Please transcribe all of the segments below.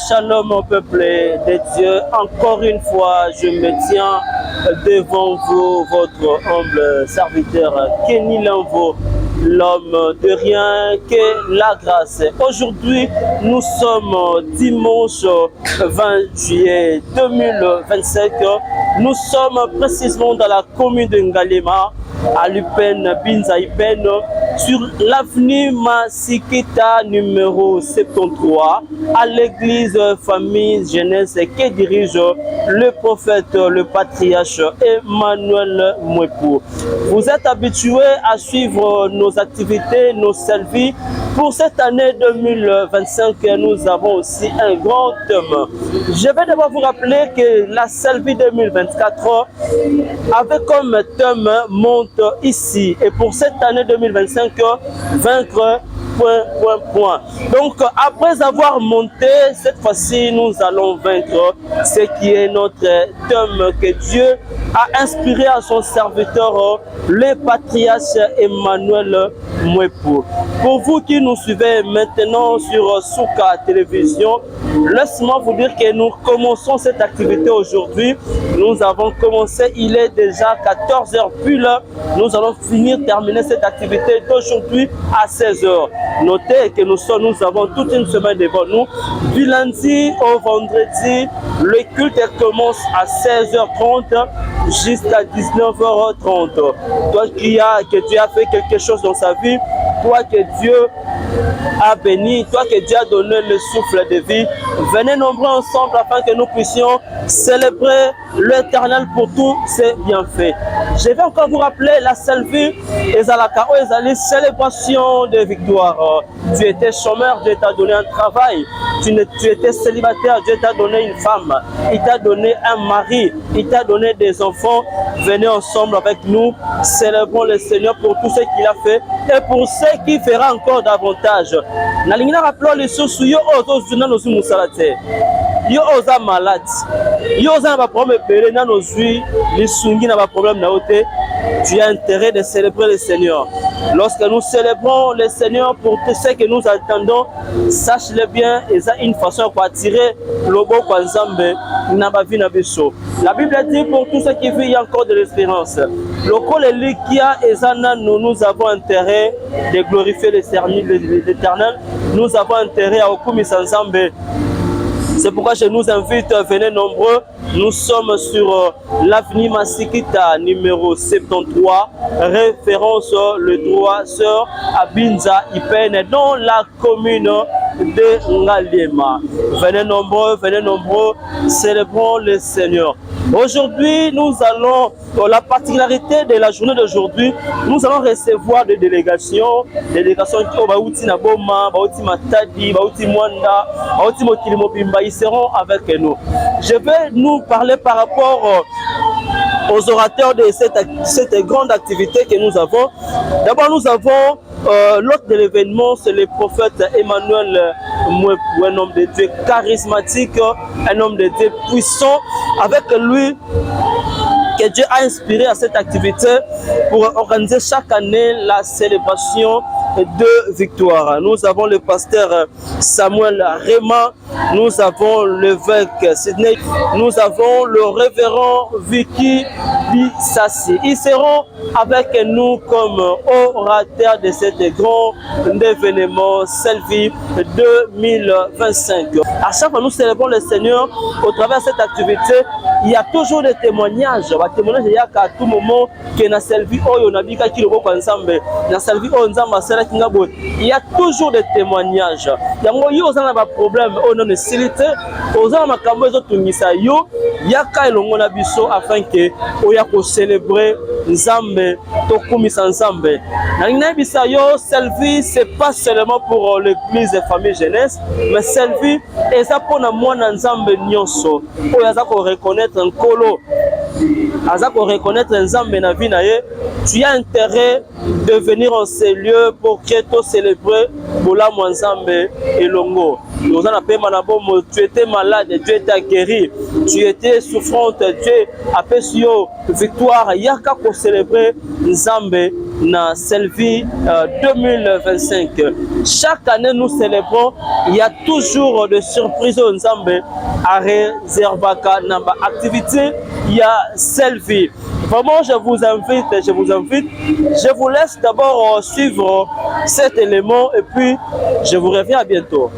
Shalom au peuple de Dieu, encore une fois je me tiens devant vous, votre humble serviteur Kenny Lanvo, l'homme de rien que la grâce. Aujourd'hui nous sommes dimanche 20 juillet 2025, nous sommes précisément dans la commune de Ngalema, à l'Upen Binza Ipen, sur l'avenue Masikita numéro 73, à l'église Famille Jeunesse que dirige le prophète, le patriarche Emmanuel Mwepou. Vous êtes habitués à suivre nos activités, nos selfies. Pour cette année 2025, nous avons aussi un grand thème. Je vais d'abord vous rappeler que la selfie 2024 avait comme thème monte ici. Et pour cette année 2025, vaincre point. Donc après avoir monté, cette fois-ci nous allons vaincre, ce qui est notre thème que Dieu a inspiré à son serviteur, le patriarche Emmanuel Mwepou. Pour vous qui nous suivez maintenant sur Souka Télévision, laisse-moi vous dire que nous commençons cette activité aujourd'hui. Nous avons commencé, il est déjà 14h pile. Nous allons terminer cette activité d'aujourd'hui à 16h. Notez que nous avons toute une semaine devant nous. Du lundi au vendredi, le culte commence à 16h30 jusqu'à 19h30. Toi que Dieu a fait quelque chose dans sa vie, toi que Dieu a béni, toi que Dieu a donné le souffle de vie, venez nombreux ensemble afin que nous puissions célébrer l'Éternel pour tous ses bienfaits. Je vais encore vous rappeler la selfie Ezalaka Ezali, célébration de victoire. Tu étais chômeur, Dieu t'a donné un travail. Tu étais célibataire, Dieu t'a donné une femme. Il t'a donné un mari, il t'a donné des enfants. Venez ensemble avec nous, célébrons le Seigneur pour tout ce qu'il a fait et pour ce qu'il fera encore davantage. Nalingina rappelons les choses sur yo ozozuna nozu musalate. Yo oza malade. Yo oza na problème belé na nozui lisungi na problème na ote. Tu as intérêt de célébrer le Seigneur. Lorsque nous célébrons le Seigneur pour tout ce que nous attendons, sache-le bien, il y a une façon pour attirer le beau Kwanzambe na ba vie na biso. La Bible dit pour tout ce qui vit, il y a encore de l'espérance. Le col likia ezana nous avons intérêt de glorifier l'Éternel. Nous avons intérêt à okumisa Nzambe. C'est pourquoi je nous invite, venez nombreux. Nous sommes sur l'avenue Masikita numéro 73, référence le droit sœur à Binza Ipen dans la commune de Ngalema. Venez nombreux, célébrons le Seigneur. Aujourd'hui, nous allons, la particularité de la journée d'aujourd'hui, nous allons recevoir des délégations qui ont Baouti Naboma, Baouti Matadi, Baouti Mwanda, Baouti Mokilimobimba, ils seront avec nous. Je vais nous parler par rapport aux orateurs de cette grande activité que nous avons. D'abord, nous avons l'hôte de l'événement, c'est le prophète Emmanuel Mwepou, un homme de Dieu charismatique, un homme de Dieu puissant. Avec lui, que Dieu a inspiré à cette activité pour organiser chaque année la célébration de victoire. Nous avons le pasteur Samuel Réma, nous avons l'évêque Sidney, nous avons le révérend Vicky Bissassi. Ils seront avec nous comme orateurs de cet grand événement Selfie 2025. À chaque fois nous célébrons le Seigneur au travers de cette activité. Il y a toujours des témoignages. Les témoignages, il y a qu'à tout moment que na selfie oyo na bika ki loboko nzambe na selfie oyo nzamba sala il y a toujours des témoignages. Il y a des problèmes au nom de Silité, aux hommes à Kambozo Tunisa yo, yaka elongo na biso afin que oya ko célébrer Nzambe tokumisa Nzambe. Na ngina yo selfie c'est pas seulement pour l'église et famille jeunesse, mais selfie et ça pour na mwana Nzambe nyonso. Oya za ko reconnaître un kolo. Aza ko reconnaître Nzambe na vie na ye, tu as intérêt de venir en ces lieux pour que tu célébrer Bola Nzambe et Longo. Tu étais malade, Dieu t'a guéri. Tu étais souffrante, Dieu a fait sur victoire. Yaka pour célébrer Nzambe na Selvi 2025. Chaque année nous célébrons, il y a toujours des surprises au Nzambe à réserver namba activité, il y a Selvi. Vraiment, je vous invite. Je vous laisse d'abord suivre cet élément et puis je vous reviens à bientôt.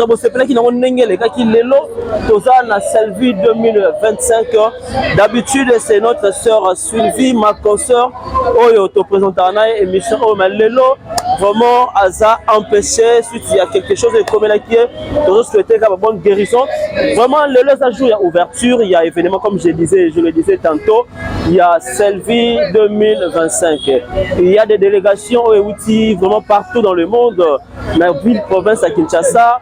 Bon, c'est plein qui n'ont les gars qui l'élo, toza na Selvi 2025. D'habitude, c'est notre sœur Sylvie, ma consoeur, oyo to présentana émission oh mais l'élo vraiment Aza empêché suite il y a quelque chose de comme là qui est toujours souhaiter une bonne guérison. Vraiment le jour il y a ouverture, il y a événement comme je le disais tantôt, il y a Selvi 2025. Il y a des délégations et outils vraiment partout dans le monde, la ville province à Kinshasa,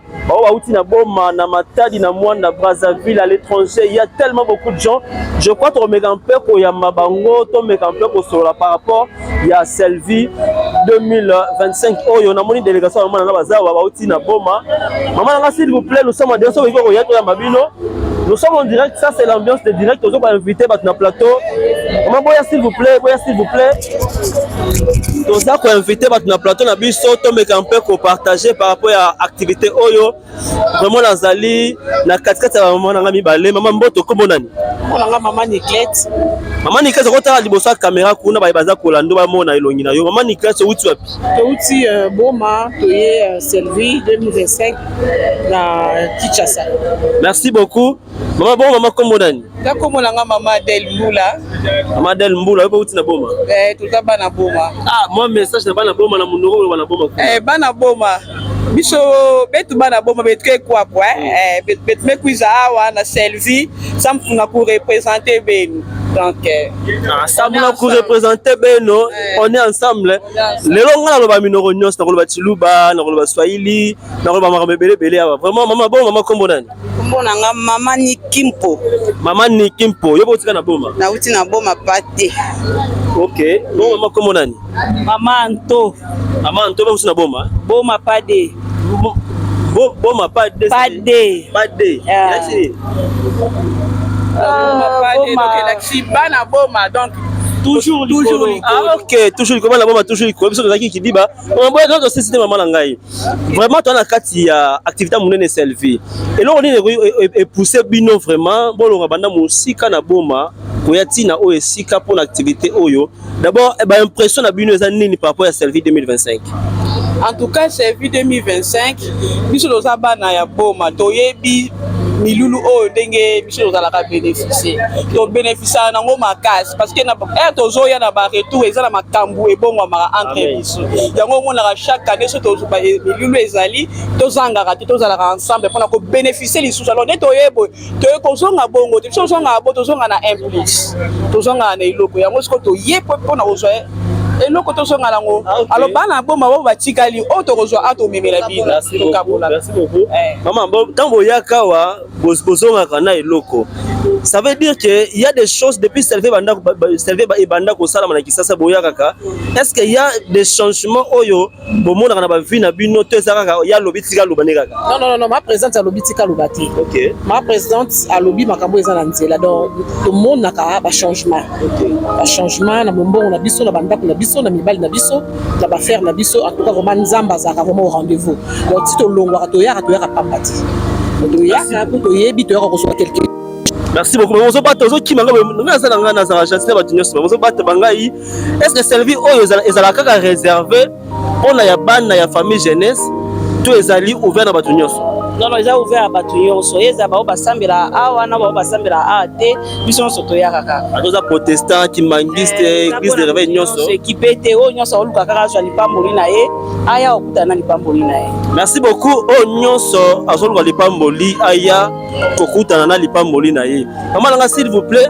outils na Boma, na Matadi, na Mouane, na Brazzaville, à l'étranger, il y a tellement beaucoup de gens. Je crois qu'on met un peu pour Yamabango, on met un peu pour cela par rapport il y a Selvi 2025. Oh, il y a une délégation à Boma. Maman, s'il vous plaît, nous sommes en direct sur Mabino. Nous sommes en direct, ça c'est l'ambiance de direct. Nous sommes invités dans le plateau. Maman, boya s'il vous plaît, s'il vous plaît. Nous sommes invités dans le plateau. Nous sommes un peu pour partager par rapport à l'activité Oyo. Vraiment, la Zali, la 4x4, maman, maman, mboto, comment on a maman Nicolette. Maman Nicolette, quand tu as la caméra, tu as baza kolando ba mona ilongina yo. Maman Nicolette, c'est où tu as Boma, Toye Selvi 2025 na Kinshasa. Merci beaucoup. Maman bon, maman comment on a Comment on a maman Del Mbula. Maman Del Mbula, où tu na Boma? Tout à bana Boma. Ah, moi message na bana Boma na munoro na Boma. Bana Boma. Biso betu bana Boma betke kwa kwa bet mekuiza awa na Selvi samfuna pour représenter Benu. Donc ensemble pour représenter Beno, on est ensemble. Les longs na loba minoro nyos na loba Chiluba, na loba Swahili, na loba makamebele bele awa. Vraiment maman bon, maman comment on a Mbona nga mama Nikimpo. Maman Nikimpo, yo botika na Boma. Na uti na Boma pate. OK. Bon maman comment on a Mama Anto. Maman Anto ba na Boma. Boma pade. Boma pade. Pade. Pade. Donc toujours ah ok toujours comment la Boma toujours quoi parce que qui dit bah on va dans ce système maman ngai vraiment toi na kati ya activité monene selfie et là on est poussé bino vraiment bon on va banda musika na Boma koyati na o esika pour l'activité oyo d'abord impression na bino za nini par rapport à selfie 2025. En tout cas selfie 2025 biso loza bana ya Boma toyebi milulu o ndenge biso ozalaka bénéficier to bénéficier nango makasi parce que na tozoya na ba retour eza na makambu ebongo maka entre biso yango monaka chaque année so tozuba milulu ezali tozangaka te tozalaka ensemble pour na ko bénéficier lisusu alors nde toyebo toye kozonga bongo te biso tozonga bo tozonga na implice tozonga na iloko yango siko toyepo mpona kozwa eloko tozonga nango alors bana Boma bo batikali o tokozwa atomemela bino. Merci beaucoup. Maman bon tant boyaka wa bozonga kana eloko ça veut dire que il y a des choses depuis Selvi banda ko sala na Kisasa boyaka est-ce qu'il y a des changements oyo bomona kana ba vie na bino to ezaka ya lobitika lobaneka non ma présidente a lobitika lobati. OK Ma présidente a lobi makambo eza na nzela donc tout le monde naka ba changement. Ba changement na bombongo na biso na banda na biso na mibali na biso na ba faire na biso en tout cas vraiment nzamba za vraiment au rendez-vous donc si to longwa to yaka pambati to yaka to yebi to yaka ko so quelqu'un. Merci beaucoup. Bonzo bato zo kimanga ngana ngana na za chance ba tunyoso bonzo bato bangai est-ce que Selvi oyo ezala kaka réservé pour la ya bana ya famille jeunesse to ezali ouvert na bato nyonso? Non ils ont ouvert à bato nyonso eza ba basambela awa na ba basambela ate biso nyonso to yaka kaka azoza protestant kimangiste église de réveil nyonso ekipete o nyonso oluka kaka zo lipamboli na ye aya okuta na lipamboli na ye. Merci beaucoup o nyonso azoluka lipamboli aya kokutana na lipamboli na ye. Maman nga s'il vous plaît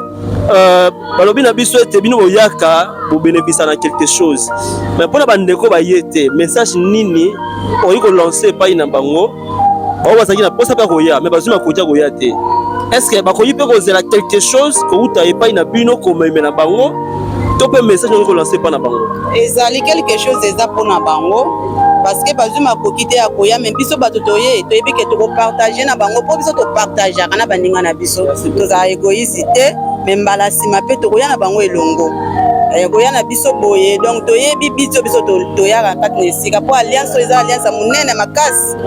balobi na biso ete bino boyaka bo bénéficier na quelque chose mais pona bandeko ba yete message nini oyi ko lancer pa ina bango ba wasaki na posa pa koya mais bazuma kotia koya te est-ce que ba koyi pe kozela quelque chose ko uta e pa ina bino ko meme na bango to pe message oyi ko lancer pa na bango ezali quelque chose eza pona bango parce que bazuma kokite ya koya même biso bato toye toyebi ke to partager na bango po biso to partager kana baninga na biso toza égoïste mais mbala sima pe to koya na bango elongo koya na biso boye donc toyebi biso toyaka kati na esika po alliance eza alliance monene makasi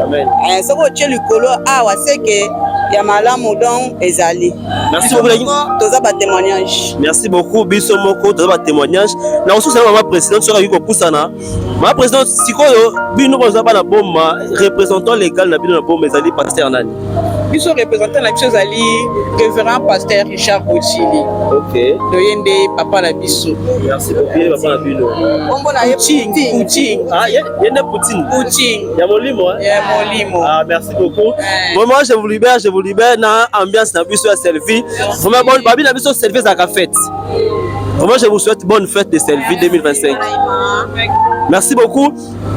soko otie likolo awa seke ya malamu donc ezali. Merci beaucoup toza ba témoignage. Merci beaucoup biso moko toza ba témoignage na osusu na ma présidente soka yiko pusana ma présidente sikoyo bino boza bana Boma représentant légal na bino na Boma ezali pasteur nani biso représentant na biso ezali révérend pasteur Richard Bochili. Ok. Toyende papa na biso. Merci beaucoup papa na bino. Kombo na ye Poutine. Ah, yende Poutine. Poutine. Ya molimo hein? Ya molimo. Ah, merci beaucoup. Vraiment je vous libère na ambiance na biso ya selfie. Vraiment bonne babi na biso selfie za ka fête. Vraiment je vous souhaite bonne fête de selfie 2025. Merci beaucoup.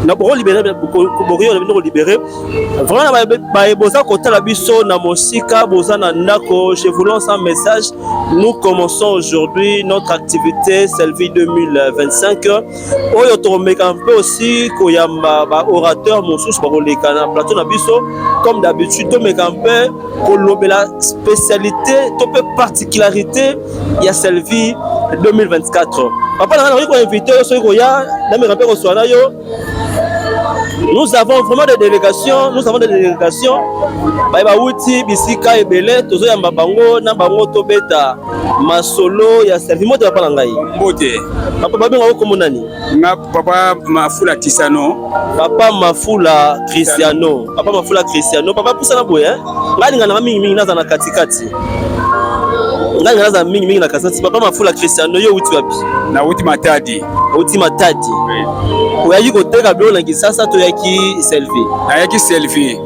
Na pour libérer vraiment na boza kota la biso na mosika boza na ndako. Je vous lance un message. Nous commençons aujourd'hui notre activité selfie 2025. Oyo tomeka un peu aussi koyamba ba orateur mosusu ba koleka na plateau na biso comme d'habitude tomeka un peu kolobela spécialité to peu particularité ya selfie 2024. Papa na ko inviter so ko ya na me rappel ko soana yo. Nous avons vraiment des délégations, Baïba Wuti, Bisika Ebele, Tozo Yamba Bango, Nabango Tobeta, Masolo, ya selfie moto papa ngai. Mbote. Papa babi ngao komonani. Na papa Mafula Cristiano. Papa Mafula Cristiano. Papa Mafula Cristiano. Papa pusa na boye, hein. Ngani ngana mingi naza na katikati. Ngani naza mingi na katikati. Papa Mafula Cristiano yo wuti wapi? Na wuti Matadi. Wuti Matadi. Oyaji koteka bilo na kisasa to yaki selfie. Na yaki selfie.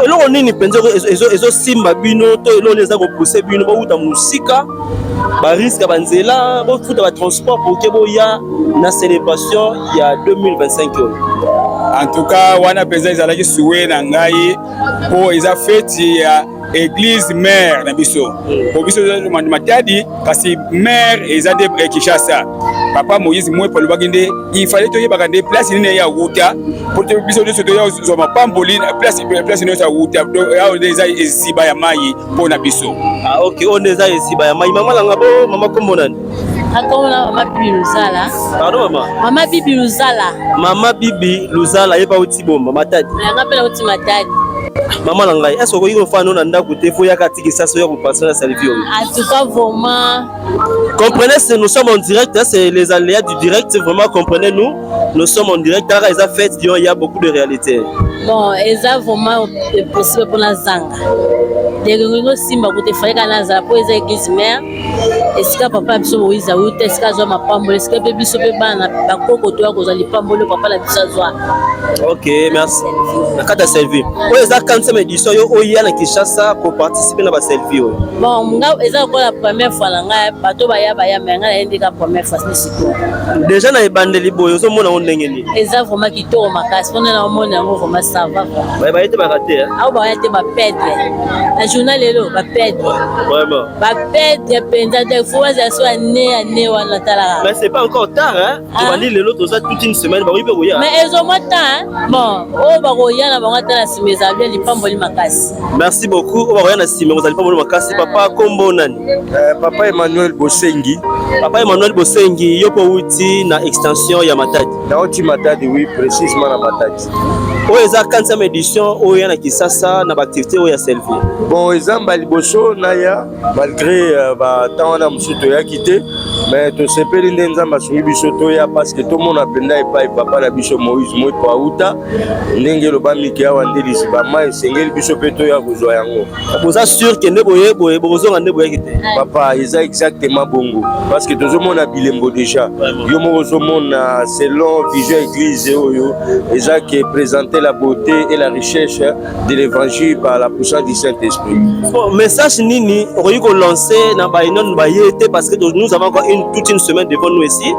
Eloko nini penzo ezo simba bino to eloko neza ko pousser bino ba uta musika ba risque ba nzela ba futa ba transport pour que boya na célébration ya 2025. En tout cas wana penza ezalaki suwe na ngai po eza fête ya église mère na biso. Po biso Matadi kasi mère eza de Kinshasa. Papa Moïse moi pour le bagende il fallait to yeba kande place ni ya wuta pour te biso de soto ya zo mapamboli place ni ya wuta ya eza esiba ya mai pour na biso. Ah OK on eza esiba ya mai mama langa bo mama kombo nani? Akona mama Bibi Luzala. Pardon mama. Mama Bibi Luzala. Mama Bibi Luzala yeba uti bomba Matadi. Na ngapela uti Matadi. Maman Langai, est-ce que vous avez fait un andakouté pour y avoir ça sur passer la selfie? En tout cas, vraiment. Comprenez, nous sommes en direct, c'est les aléas du direct, vraiment comprenez-nous. Nous sommes en direct, car ils ont fait, il y a beaucoup de réalité. Bon, ils ont vraiment possible pour la Zanga. Les réunions Simba, vous devez faire la Zanga pour les églises mères. Est-ce que papa a besoin de Moïse Aout? Est-ce que ma pambole? Est-ce que bébé sobe bana? Bako kotoa koza li pambole papa la bisazoa. Ok, merci. Na kata selfie. Oyo eza kanisa édition yo oya na Kinshasa pour participer na ba selfie yo. Bon, nga eza ko la première fois la nga bato baya mais nga ndika première fois siko. Déjà na ebandeli boyo zo mona ondenge ni. Eza vraiment kitoko makasi pona na mona ngo vraiment ça va. Ba yete ba raté hein. Ah ba yete ba perdre. La journée lelo ba perdre. Vraiment. Ba perdre penza de fois ça soit né wana tala. Mais c'est pas encore tard hein. Tu vas dire lelo toza toute une semaine ba ribe koya. Mais ils ont temps. Bon, o ba koya na ba tala simeza bien lipamboli makasi. Merci beaucoup. O ba koya na simeza lipamboli makasi papa kombo nani? Papa Emmanuel Bosengi. Papa Emmanuel Bosengi yopo uti na extension ya Matadi. Na uti Matadi oui, précisément na Matadi. O eza kanisa édition o ya na Kisasa na ba activité o ya selfie. Bon, ezamba liboso na ya malgré ba tawana musuto ya kité, mais to sepeli nzamba sungi biso to ya parce que tout monde apenda epai papa na biso Moïse moi po auta ndenge lo ba miki ya wandelisi ba mai sengeli biso peto ya kozwa yango. Boza sûr que ndeboye boye bozo nga ndeboye kité. Papa, eza exactement bongo parce que tozo mona bilembo déjà. Yo mo zo mona selon vision église oyo eza que présenter la beauté et la richesse de l'évangile par la puissance du Saint-Esprit. Bon, message nini oyi ko lancer na ba inon ba yete parce que nous avons encore toute une semaine devant nous ici.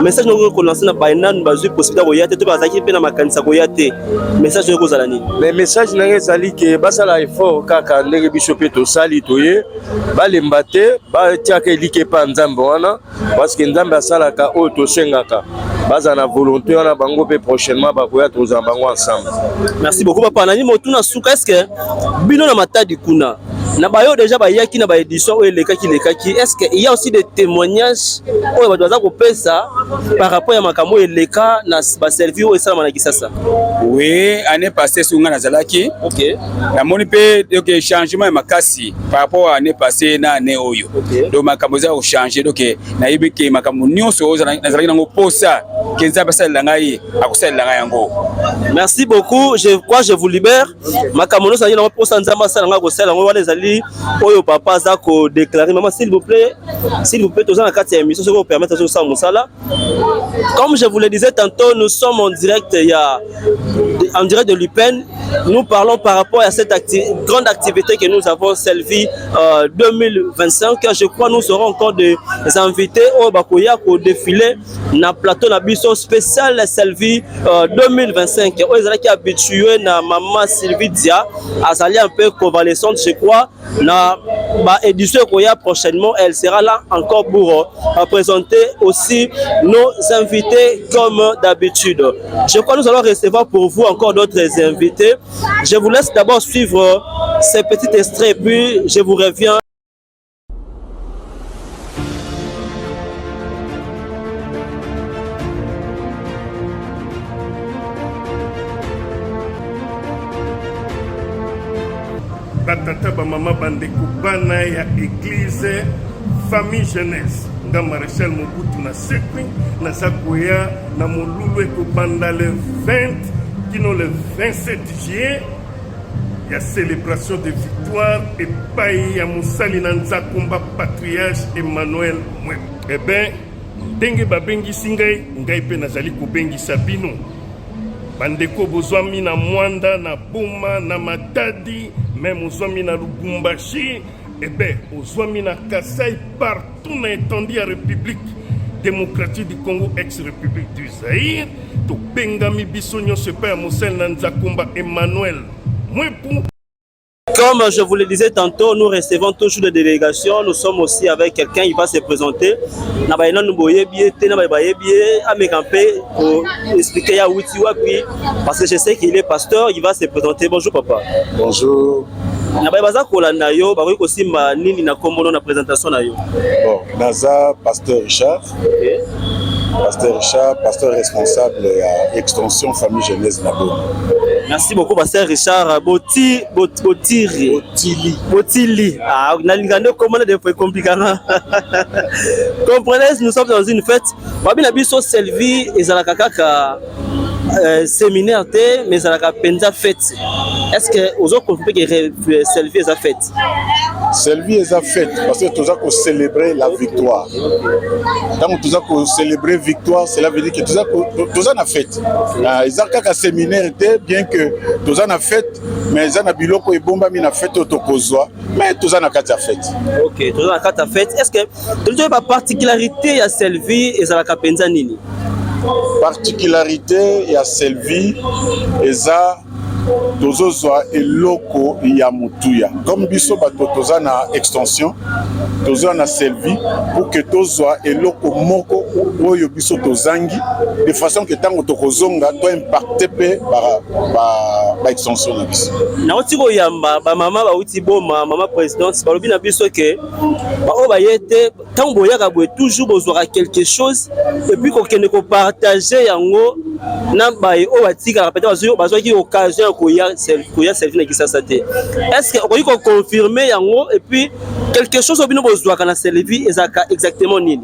Message nous ko lancer na ba inon ba zu possibilité ko yate to ba zaki pe na makanisa ko yate. Message ko zala nini? Mais message na ngezali ke basala effort kaka ndenge biso pe to sali toye ba lembate ba tiaka elike pa nzambe wana parce que nzambe asalaka o to sengaka. Baza na volonté wana bango pe prochainement ba koya to za bango ensemble. Merci beaucoup papa. Nani motuna suka est-ce que bino na Matadi kuna Na bayo déjà bayaki na ba édition lekaki. Est-ce qu'il y a aussi des témoignages oyo bato baza kopesa par rapport ya makambo eleka na ba servir oyo esala na kisasa? Oui, année passée sunga na zalaki. OK. Na moni pe donc changement ya makasi par rapport à année passée na année oyo. OK. Donc makambo za changer donc na yebiki makambo nyonso oza na zalaki nango posa kenza basa langai akusala langai yango. Merci beaucoup. Je vous libère. Makambo no sa yina posa nzamba sala nga ko sala ngo wana ezali oyo papa za ko déclarer. Maman s'il vous plaît tous en kati ya émission ce que vous permettre de ça musala. Comme je vous le disais tantôt, nous sommes en direct de l'UPEN. Nous parlons par rapport à cette grande activité que nous avons Selvi 2025. Je crois nous serons encore des invités au Bakoya au défilé na plateau na biso spécial Selvi 2025. Ils sont habitués na maman Sylvie Dia azali un peu convalescente je crois na ba édition Koya prochainement elle sera là encore pour présenter aussi nos invités comme d'habitude. Je crois que nous allons recevoir pour vous encore d'autres invités. Je vous laisse d'abord suivre ces petits extraits puis je vous reviens. Batata ba mama bandeko bana ya église famille jeunesse nga Maréchal Mobutu na sekwi na sakoya na molulu ekobanda le 20 kino le 27 juillet ya célébration de victoire et pai ya musali na nzakomba patriarche Emmanuel Mwe. Eh ben ndenge babengisi ngai pe nazali kobengisa bino bandeko bozwami na Mwanda na Boma na Matadi même ozwami na Lubumbashi et ben ozwami na Kasai partout na étendue ya République démocratique du Congo ex-République du Zaïre to bengami biso nyonso pa ya mosel na Nzakomba Emmanuel Mwepu. Comme je vous le disais tantôt, nous recevons toujours des délégations. Nous sommes aussi avec quelqu'un, il va se présenter. Parce que je sais qu'il est pasteur, il va se présenter. Bonjour papa. Bonjour. Bon, Naza, pasteur Richard. Okay. Pasteur Richard, pasteur responsable à Extension Famille Jeunesse Nabo. Merci beaucoup, pasteur Richard. Botili. Ah, on a l'ingénieur comment des fois compliqué. Comprenez, nous sommes dans une fête. Babi na biso Selvi et Zalakaka séminaire mais Zalaka penza fête. Est-ce que aux autres confirmez que Selvi est fête? Selvi est fête parce que tu as célébrer la victoire. Quand tu as célébrer victoire, cela veut dire que tu as fête. Ils ont qu'un séminaire bien que tu as fête, mais ils ont biloko et bomba mina fête autokozwa, mais tu as une fête. OK, tu as une fête. Est-ce que tu as une particularité à Selvi et Zalaka penza nini? Particularité ya Selvi eza tozozwa eloko ya mutuya comme biso bato toza na extension toza na Selvi pour que tozwa eloko moko oyo biso tozangi de façon que tango tokozonga to impacter pe ba extension na biso na otiko yamba ba mama ba uti boma mama présidente balobi na biso ke ba o ba yete tango boyaka boye toujours bozwa quelque chose et puis ko kende ko partager yango na ba o batika peut-être bazwa ki occasion koya Selvi na kisasa te. Est-ce que on peut confirmer yango et puis quelque chose obino bozwa kana Selvi ezaka exactement nini?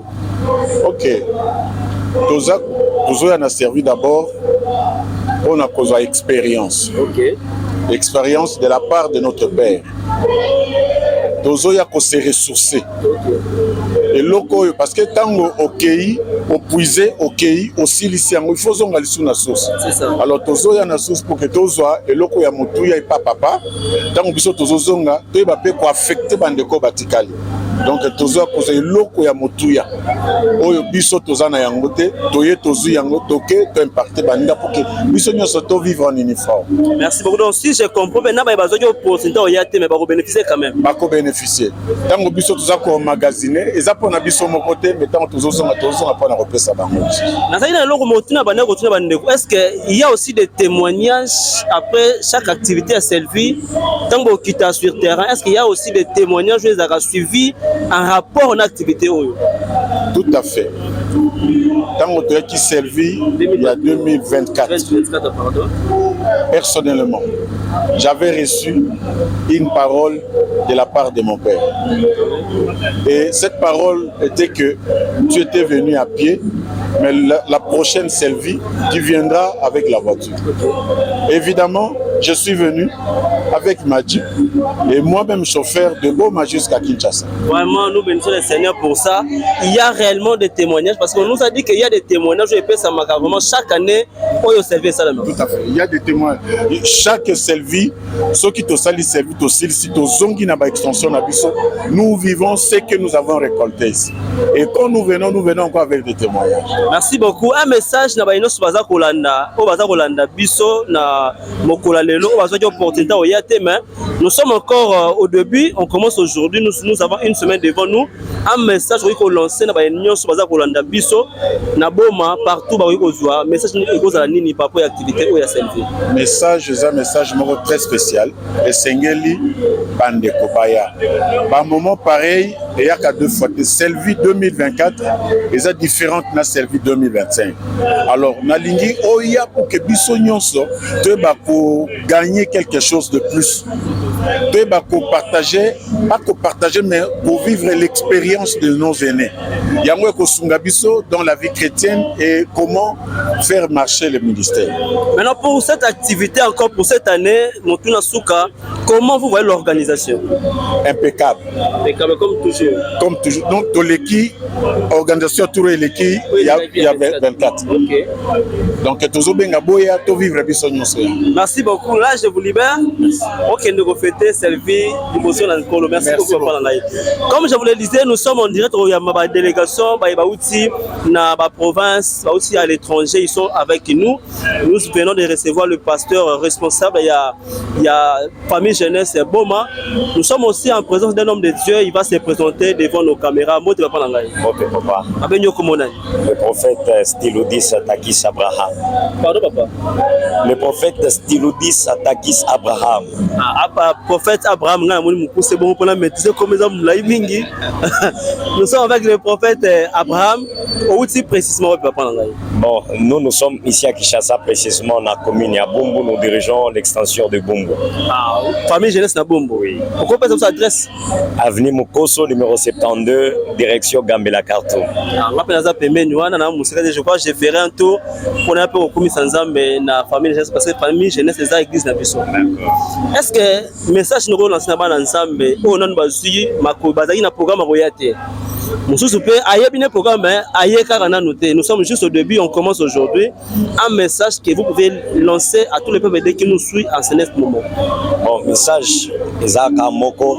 OK. Toza na servi d'abord on a cause expérience. OK. Expérience de la part de notre père. Tozoya ko se ressourcer. Et loko parce que tango okei, opuiser, okei, aussi ici il faut zonga lisu na sauce. C'est ça. Alors tozoya na sauce pour que tozoa et loko ya mutuya et papa tango biso tozozonga to ba pe ko affecter bandeko batikali. donc tozwa kozwa eloko ya motuya oyo biso toza na yango te toye tozwi yango toke to impacte baninga pour que biso nyonso to vivre en uniforme. Merci beaucoup. Donc si je comprends maintenant ba bazo yo pourcentage oya te mais ba ko bénéficier quand même. Ba ko bénéficier. Tango biso toza ko magasiner eza pona biso moko te mais tango tozozonga pona repesa bango. Na ça ina eloko motuna bana ko tuna bandeko. Est-ce que il y a aussi des témoignages après chaque activité à Selvi tango kita sur terrain? Est-ce qu'il y a aussi des témoignages où ils ont suivi en rapport à l'activité? Tout à fait. Tango to qui servi il y a 2024. Personnellement, j'avais reçu une parole de la part de mon père. Et cette parole était que tu étais venu à pied, mais la prochaine Selvi, tu viendras avec la voiture. Évidemment, je suis venu avec ma Jeep et moi-même chauffeur de Boma jusqu'à Kinshasa. Vraiment, nous bénissons le Seigneur pour ça. Il y a réellement des témoignages parce qu'on nous a dit qu'il y a des témoignages où ça marque vraiment chaque année où il servi ça. Tout à fait. Il y a des témoignages. Chaque Selvi, ceux qui te salissent servi, si tu zongi na ba extension na biso, nous vivons ce que nous avons récolté ici. Et quand nous venons encore avec des témoignages. Merci beaucoup. Un message na ba ino subaza kolanda, o baza kolanda biso na mokola lelo, o baza opportunité o yate mais nous sommes encore au début, on commence aujourd'hui, nous avons une semaine devant nous. Un message qu'on lancer na ba ino subaza kolanda biso na boma partout ba ko zwa message ko za nini pa pour activité o ya Selvi. Message très spécial et Sengeli Bandeko Baya. Par moment pareil, il y a qu'à deux fois. Selvi 2024 est différente de Selvi 2025. Alors, Nalingi Oya pour que Bisso Nyonso te pour gagner quelque chose de plus. Te pour partager, pas pour partager, mais pour vivre l'expérience de nos aînés. Yango Kosunga Bisso dans la vie chrétienne et comment faire marcher le ministère. Maintenant, pour cette activité, encore pour cette année, Motuna Souka, comment vous voyez l'organisation? Impeccable. Impeccable, comme toujours. Comme toujours. Donc, Toleki, organisation Touré Leki, il y a 24. Ok. Donc, toujours bien Boya, tout vivre Merci beaucoup. Là, je vous libère. Ok, nous vous fêtez, Selvi, l'émotion dans le colo. Merci beaucoup. Comme je vous le disais, nous sommes en direct au Yamaba délégation, na ba province, aussi à l'étranger, ils sont avec nous. Nous venons de recevoir le pasteur responsable. Il y a famille jeunesse Boma. Nous sommes aussi en présence d'un homme de Dieu. Il va se présenter devant nos caméras. Le prophète Stylodis Takis Abraham. Pardon, papa. Le prophète Stylodis Takis Abraham. Prophète Abraham, c'est bon pour la maîtriser comme les hommes. Nous sommes avec le prophète Abraham. Où est précisément, papa? Bon, nous sommes ici à Kinshasa, précisément dans la commune à Bombo. Nous dirigeons l'extension de Bombo. Ah, famille jeunesse na Bombo. Oui. Pourquoi pas cette adresse? Avenue Mukoso, numéro 72, direction Gambela Carton. Je crois que je ferai un tour pour un peu au commis sans mais na famille jeunesse parce que famille jeunesse c'est l'église na biso. Est-ce que message nous lancer na bana ensemble on a bazui makobazaki na programme royate. Nous sommes juste au début, on commence aujourd'hui. Un message que vous pouvez lancer à tous les peuples qui nous suivent en ce moment. Bon, message, Ezaka Moko,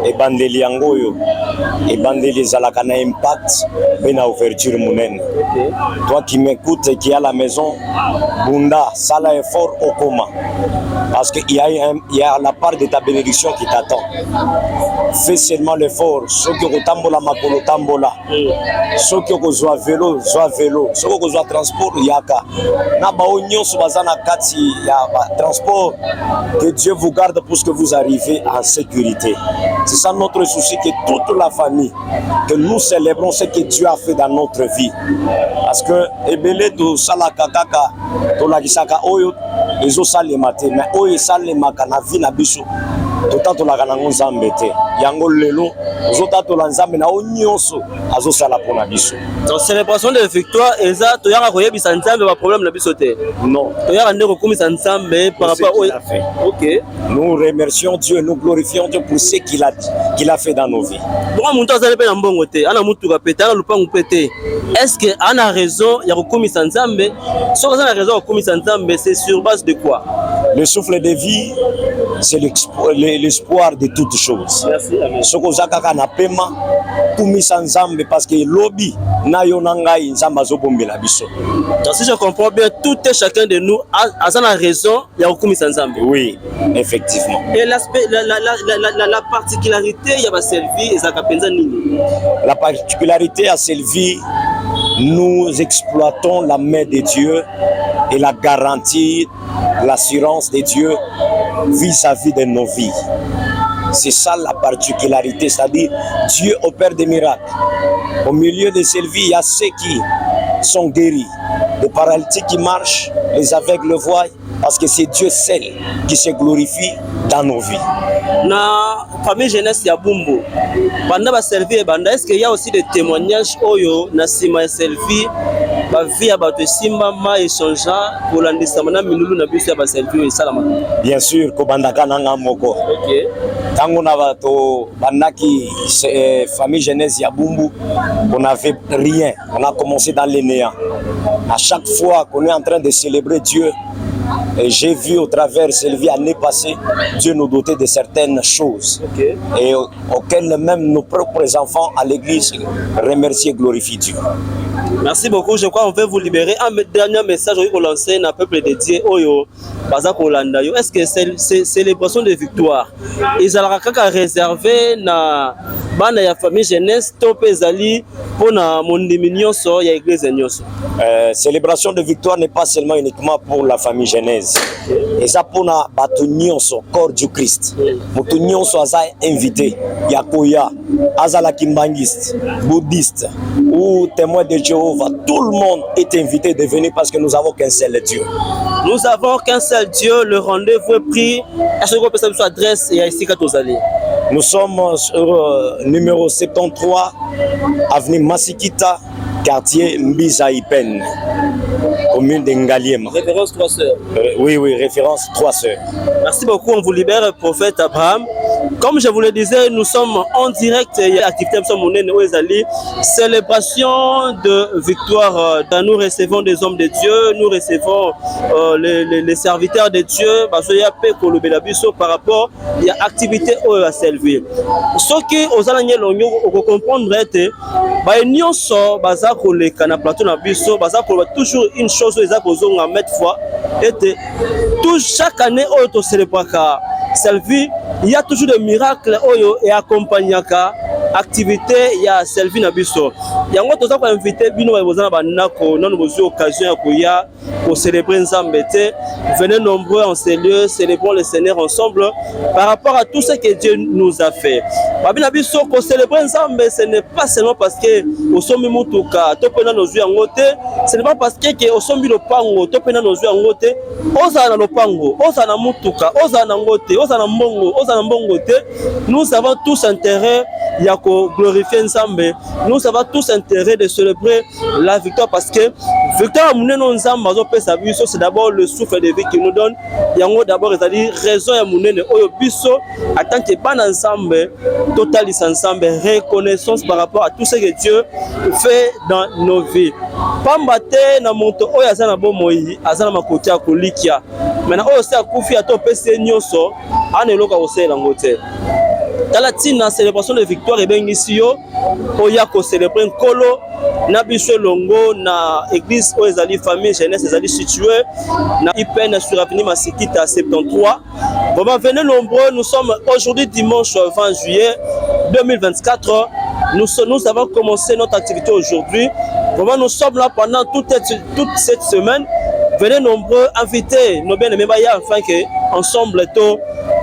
et Bandeli Angoyo, et Bandeli Zalakana Impact, et na ouverture Mounen. Toi qui m'écoutes et qui est à la maison, Bunda, Sala effort au coma. Parce qu'il y a la part de ta bénédiction qui t'attend. Fais seulement l'effort. Ceux qui ont makolo tambola, ceux qui ont vélo, ceux qui ont transport, yaka. Naba onyon subazana kati ya transport. Que Dieu vous garde pour ce que vous arrivez en sécurité. C'est ça notre souci, que toute la famille, que nous célébrons ce que Dieu a fait dans notre vie. Parce que ebele to salaka kaka to la kisaka oyo ezo salemate mais oyo salemaka na vie na biso. Totato la kanango zambete yango lelo ozotato la nzambe na onyoso azosala pona biso. Donc célébration de victoire eza to yaka koyebisa nzambe ba problème na biso te. Non. To yaka ndeko komisa nzambe par rapport au fait. OK. Nous remercions Dieu, nous glorifions Dieu pour ce qu'il a fait dans nos vies. Pourquoi muntu azali pe na mbongo te ana mutu ka pete ana lupangu pete. Est-ce que ana raison ya kokomisa nzambe? So ana raison ya kokomisa nzambe c'est sur base de quoi? Le souffle de vie, c'est l'espoir de toutes choses. Merci, amen. Ce que Zakaka n'a pema, tout mis ensemble parce que lobby na yonangai nzamba zobombela biso. Donc si je comprends bien, tout et chacun de nous a la raison, il y a Okumi Sanzambe. Oui, effectivement. Et l'aspect, la particularité, il y a Selvi et Zakapenza Nini. La particularité à Selvi, nous exploitons la main de Dieu et la garantie, l'assurance de Dieu vis-à-vis de nos vies. C'est ça la particularité, c'est-à-dire Dieu opère des miracles. Au milieu de Selvi, il y a ceux qui sont guéris, les paralytiques qui marchent, les aveugles voient, parce que c'est Dieu seul qui se glorifie dans nos vies. Na famille jeunesse ya Bumbu, banda ba Selvi et banda, est-ce qu'il y a aussi des témoignages oyo na sima Selvi, ba vie ya bato simba ma échangeant pour l'andissamana minulu na biso ya ba Selvi et salama. Bien sûr, ko bandaka nanga moko. OK. Tango na bato bandaki famille jeunesse ya Bumbu, on n'avait rien. On a commencé dans les néants. À chaque fois qu'on est en train de célébrer Dieu, et j'ai vu au travers Selvi l'année passée, Dieu nous dotait de certaines choses. Okay. Et auxquelles même nos propres enfants à l'église remercient et glorifient Dieu. Merci beaucoup. Je crois qu'on veut vous libérer. Un dernier message pour lancer un peuple dédié Oyo, Bazak Olanda. Est-ce que c'est célébration de victoire? Ils ont réservé na bana ya famille jeunesse top ezali pour na mondiminion so ya église nyoso. Célébration de victoire n'est pas seulement uniquement pour la famille genèse. Et ça pour na batu nyonso corps du Christ. Mutu nyonso aza invité, yakoya, azala kimbangiste, bouddhiste ou témoin de Jéhovah, tout le monde est invité de venir parce que nous avons qu'un seul Dieu. Nous avons qu'un seul Dieu, le rendez-vous est pris. Est-ce qu'on peut savoir son adresse et ici quand vous allez? Nous sommes sur numéro 73, avenue Masikita, quartier Mbizaïpen, commune d'Engaliema. Référence 3 sœurs. Oui, référence 3 sœurs. Merci beaucoup, on vous libère, prophète Abraham. Comme je vous le disais, nous sommes en direct, activité célébration de victoire. Nous recevons des hommes de Dieu, nous recevons les serviteurs de Dieu, par rapport à l'activité à Selvi. Ce qui aux alliés l'ont comprendre est toujours une chose à mettre foi, chaque année au célébration Selvi, il y a toujours des miracles et accompagnent activité il y a Selvi na biso. Il y a d'autres qui invité bino bazana banako non nous occasion ya pour célébrer Nzambe. Venez nombreux en ces lieux, célébrons le Seigneur ensemble par rapport à tout ce que Dieu nous a fait. Babina biso ko célébrer Nzambe, ce n'est pas seulement parce que au sommi mutuka topena nos yeux en côté, ce n'est pas parce que au sommi le pango topena nos yeux en côté, oza na lopango, oza na mutuka, oza na ngote, oza na mbongo, oza na mbongo te. Nous avons tous intérêt ya ko glorifier Nzambe. Nous avons tous intérêt de célébrer la victoire parce que victoire muneno Nzambe azopesa biso, c'est d'abord le souffle de vie qu'il nous donne. Yango d'abord c'est-à-dire raison ya munene oyo biso en tant que bana Nzambe totalis ensemble reconnaissance par rapport à tout ce que Dieu fait dans nos vies. Pambate na moto oyo azana bomoi azana makoti ya kolikia. Maintenant oyo se akufi atopese nyoso aneloka osela ngote. Dans la célébration de victoire et bien ici oya ko célébrer nkolo na biso longo na église oezali famille jeunesse ezali située na IPN sur avenue Masikita 73. Vraiment venez nombreux, nous sommes aujourd'hui dimanche 20 juillet 2024. Nous avons commencé notre activité aujourd'hui. Vraiment nous sommes là pendant toute cette semaine. Venez nombreux, inviter nos bien-aimés afin que ensemble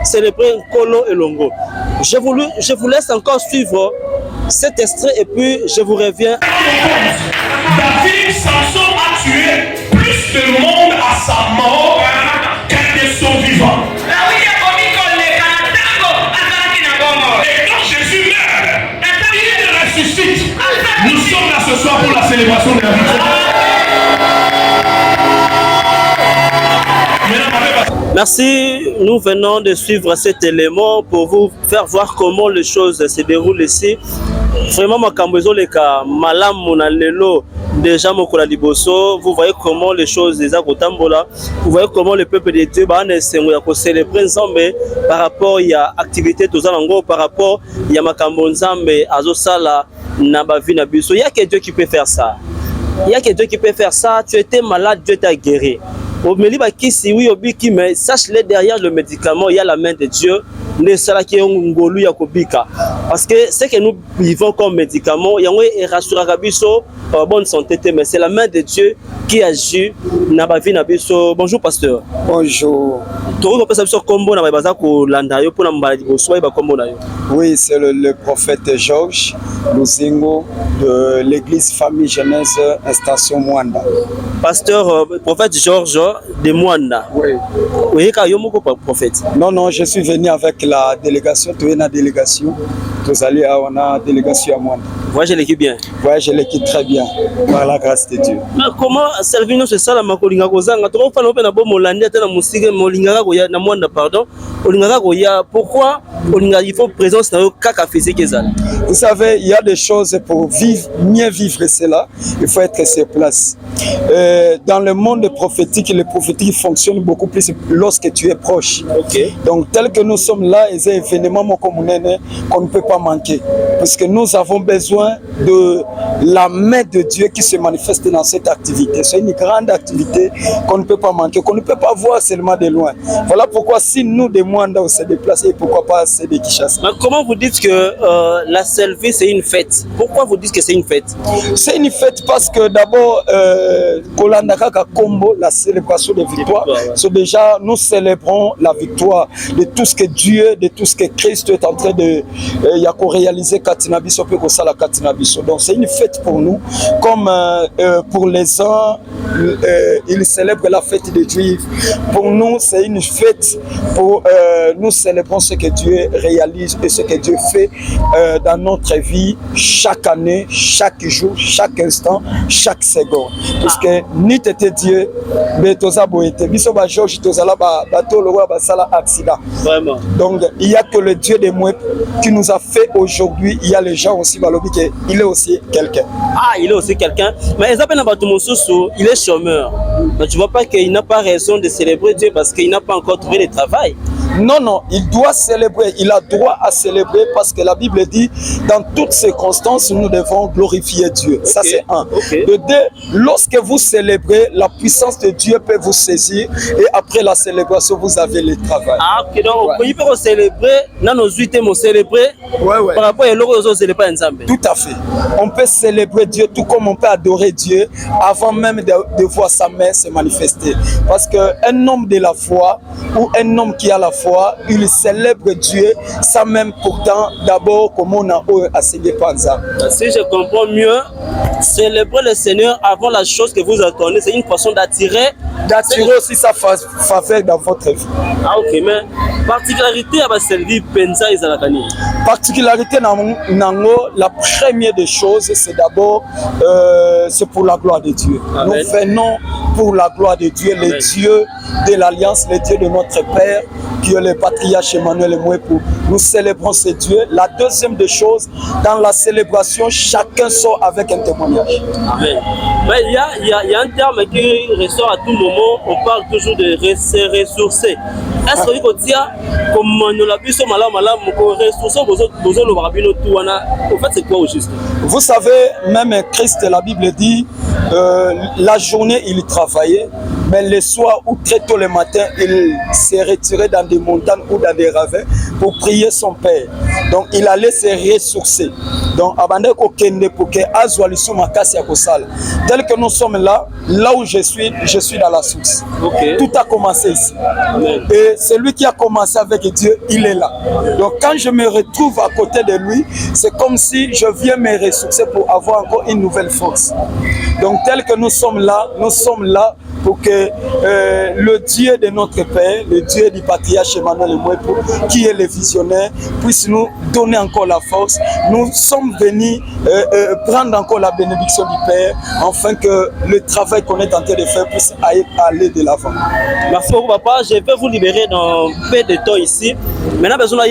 célébrer Nkolo et Longo. Je vous laisse encore suivre cet extrait et puis je vous reviens. David, Samson a tué plus de monde à sa mort qu'un de son vivant. Et quand Jésus meurt, il ressuscite. Nous sommes là ce soir pour la célébration de la victoire. Merci, nous venons de suivre cet élément pour vous faire voir comment les choses se déroulent ici. Vraiment, ma kambezo leka malam monalelo déjà Mokola Liboso, vous voyez comment les choses des Akotambola, vous voyez comment le peuple de Dieu va célébrer Nzambe par rapport à l'activité de Zalango, par rapport à Makambo Nzambe, Azosala, Nabavi Nabiso. Il y a que Dieu qui peut faire ça. Il y a que Dieu qui peut faire ça. Tu étais malade, Dieu t'a guéri. Mais sache-le, derrière le médicament, il y a la main de Dieu. Parce que ce que nous vivons comme médicament, il y a bonne santé, mais c'est la main de Dieu qui agit. Bonjour pasteur. Bonjour. Oui, c'est le prophète Georges Luzingo de l'église Famille Jeunesse Extension Mwanda. Pasteur, prophète Georges de Mwanda. Oui. Oui, prophète. Non, je suis venu avec la délégation, tu es la délégation. Tous allés à la délégation à Mwanda. Voyez l'équipe bien. Oui, je l'équipe très bien, par la grâce de Dieu. Mais comment servir nous, c'est ça la makolinga kozanga. Pourquoi il faut présence dans le caca physique? Vous savez, il y a des choses pour mieux vivre cela, il faut être sur place. Dans le monde prophétique, le prophétique fonctionne beaucoup plus lorsque tu es proche. Okay. Donc, tel que nous sommes là, il y a des événements qu'on ne peut pas manquer. Parce que nous avons besoin de la main de Dieu qui se manifeste dans cette activité. C'est une grande activité qu'on ne peut pas manquer, qu'on ne peut pas voir seulement de loin. Voilà pourquoi si nous, des Mwanda, on s'est déplacés, pourquoi pas c'est des Kinshasa. Mais comment vous dites que la Selvi c'est une fête? Pourquoi vous dites que c'est une fête? C'est une fête parce que d'abord, Kolandaka Kombo, la célébration de victoire, c'est déjà nous célébrons la victoire de tout ce que Dieu, de tout ce que Christ est en train de réaliser Katinabiso pe kosala Katinabiso. Donc c'est une fête pour nous, comme pour les uns, ils célèbrent la fête des Juifs. Pour nous, c'est une fête pour nous célébrons ce que Dieu réalise et ce que Dieu fait dans notre vie chaque année, chaque jour, chaque instant, chaque seconde. Parce que ni t'étais Dieu, mais toza boete. Biso ba Georges toza la bateau le roi basala accident. Vraiment. Donc il y a que le Dieu des Mouep qui nous a fait aujourd'hui. Il y a les gens aussi balobi qu'il est aussi quelqu'un. Ah, il est aussi quelqu'un. Mais il est chômeur. Mais tu vois pas qu'il n'a pas raison de célébrer Dieu parce qu'il n'a pas encore trouvé de travail. Non, il doit célébrer, il a droit à célébrer parce que la Bible dit dans toutes circonstances nous devons glorifier Dieu. Okay. Ça c'est un. Okay. De deux, lorsque vous célébrez, la puissance de Dieu peut vous saisir et après la célébration vous avez le travail. Ah ok, donc on peut célébrer, dans nos 8 mots célébrer par rapport à l'autre célébrer ensemble. Tout à fait. On peut célébrer Dieu tout comme on peut adorer Dieu avant même de voir sa main se manifester. Parce qu'un homme de la foi ou un homme qui a la foi, il célèbre Dieu sans même pourtant d'abord comme on a assigné Panza. Si je comprends mieux, célébrer le Seigneur avant la chose que vous attendez, c'est une façon d'attirer aussi sa faveur dans votre vie. Ah ok, mais particularité à ma servie Penza et Zalakani. Particularité nango, la première des choses, c'est d'abord c'est pour la gloire de Dieu. Amen. Nous venons pour la gloire de Dieu, le Dieu de l'Alliance, le Dieu de notre Père, qui est le patriarche Emmanuel Mouepou. Nous célébrons ce Dieu. La deuxième des choses, dans la célébration, chacun sort avec un témoignage. Amen. Mais il y a un terme qui ressort à tout moment, on parle toujours de se ressourcer. Est-ce que vous dites comme nous l'avons vu, en fait, c'est quoi au juste? Vous savez, même Christ, la Bible dit, la journée il travaillait, mais le soir ou très tôt le matin, il s'est retiré dans des montagnes ou dans des ravins pour prier son Père. Donc il allait se ressourcer. Donc tel que nous sommes là où je suis dans la source. Okay. Tout a commencé ici. Amen. Et celui qui a commencé avec Dieu, il est là. Donc quand je me retrouve à côté de lui, c'est comme si je viens me ressourcer pour avoir encore une nouvelle force. Donc tel que nous sommes là pour que le Dieu de notre Père, le Dieu du patriarche Emmanuel Mouepou, qui est le visionnaire, puisse nous donner encore la force. Nous sommes venus prendre encore la bénédiction du Père, afin que le travail qu'on est en train de faire puisse aller de l'avant. Merci beaucoup, papa. Je vais vous libérer dans peu de temps ici. Maintenant, besoin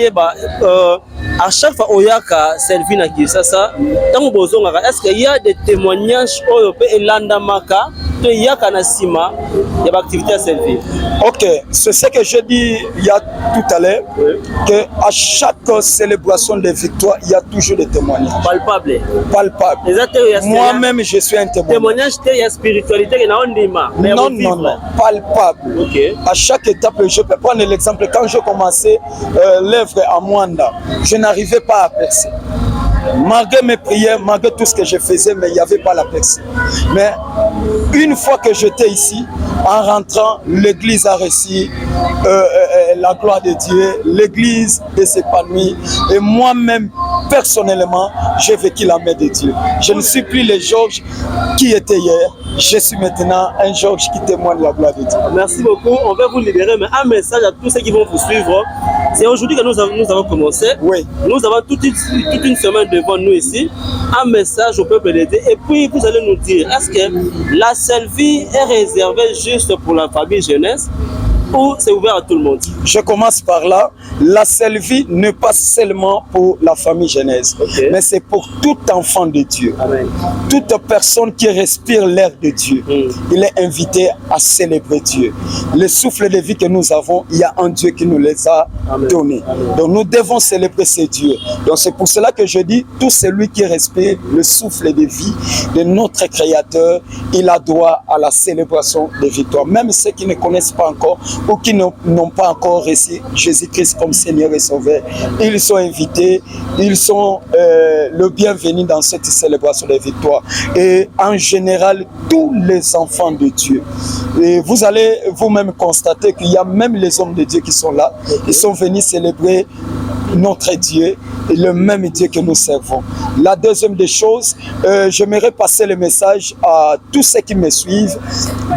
À chaque fois oyaka Selvi na Kinshasa, tango bozongaka, est-ce qu'il y a des témoignages oyo pe elandamaka to yaka na sima ya activité à Selvi? Ok, c'est ce que je dis il y a tout à l'heure, que à chaque célébration de victoire, il y a toujours des témoignages. Palpable. Palpable. Moi-même, je suis un témoignage. Témoignage de spiritualité qui n'a pas de non, non, non, palpable. Okay. À chaque étape, je peux prendre l'exemple. Quand je commençais l'œuvre à Mwanda, je n'arrivais pas à percer. Malgré mes prières, malgré tout ce que je faisais, mais il n'y avait pas la percée. Mais une fois que j'étais ici, en rentrant, l'église a reçu la gloire de Dieu, l'église s'épanouit et moi-même, personnellement, j'ai vécu la main de Dieu. Je ne suis plus le Georges qui était hier, je suis maintenant un Georges qui témoigne la gloire de Dieu. Merci beaucoup, on va vous libérer, mais un message à tous ceux qui vont vous suivre. C'est aujourd'hui que nous avons commencé. Oui. Nous avons toute une semaine devant nous ici. Un message au peuple de Dieu. Et puis vous allez nous dire, est-ce que la Selvi est réservée juste pour la famille jeunesse ou c'est ouvert à tout le monde? Je commence par là. La Selvi n'est pas seulement pour la famille jeunesse, mais c'est pour tout enfant de Dieu. Amen. Toute personne qui respire l'air de Dieu, il est invité à célébrer Dieu. Le souffle de vie que nous avons, il y a un Dieu qui nous les a donnés. Donc nous devons célébrer ces dieux. Donc c'est pour cela que je dis, tout celui qui respire le souffle de vie de notre Créateur, il a droit à la célébration des victoires. Même ceux qui ne connaissent pas encore ou qui n'ont pas encore reçu Jésus-Christ comme Seigneur et Sauveur, ils sont invités, ils sont le bienvenu dans cette célébration des victoires. Et en général, tous les enfants de Dieu. Et vous allez vous-même constater qu'il y a même les hommes de Dieu qui sont là, ils sont venus célébrer notre Dieu, le même Dieu que nous servons. La deuxième des choses, j'aimerais passer le message à tous ceux qui me suivent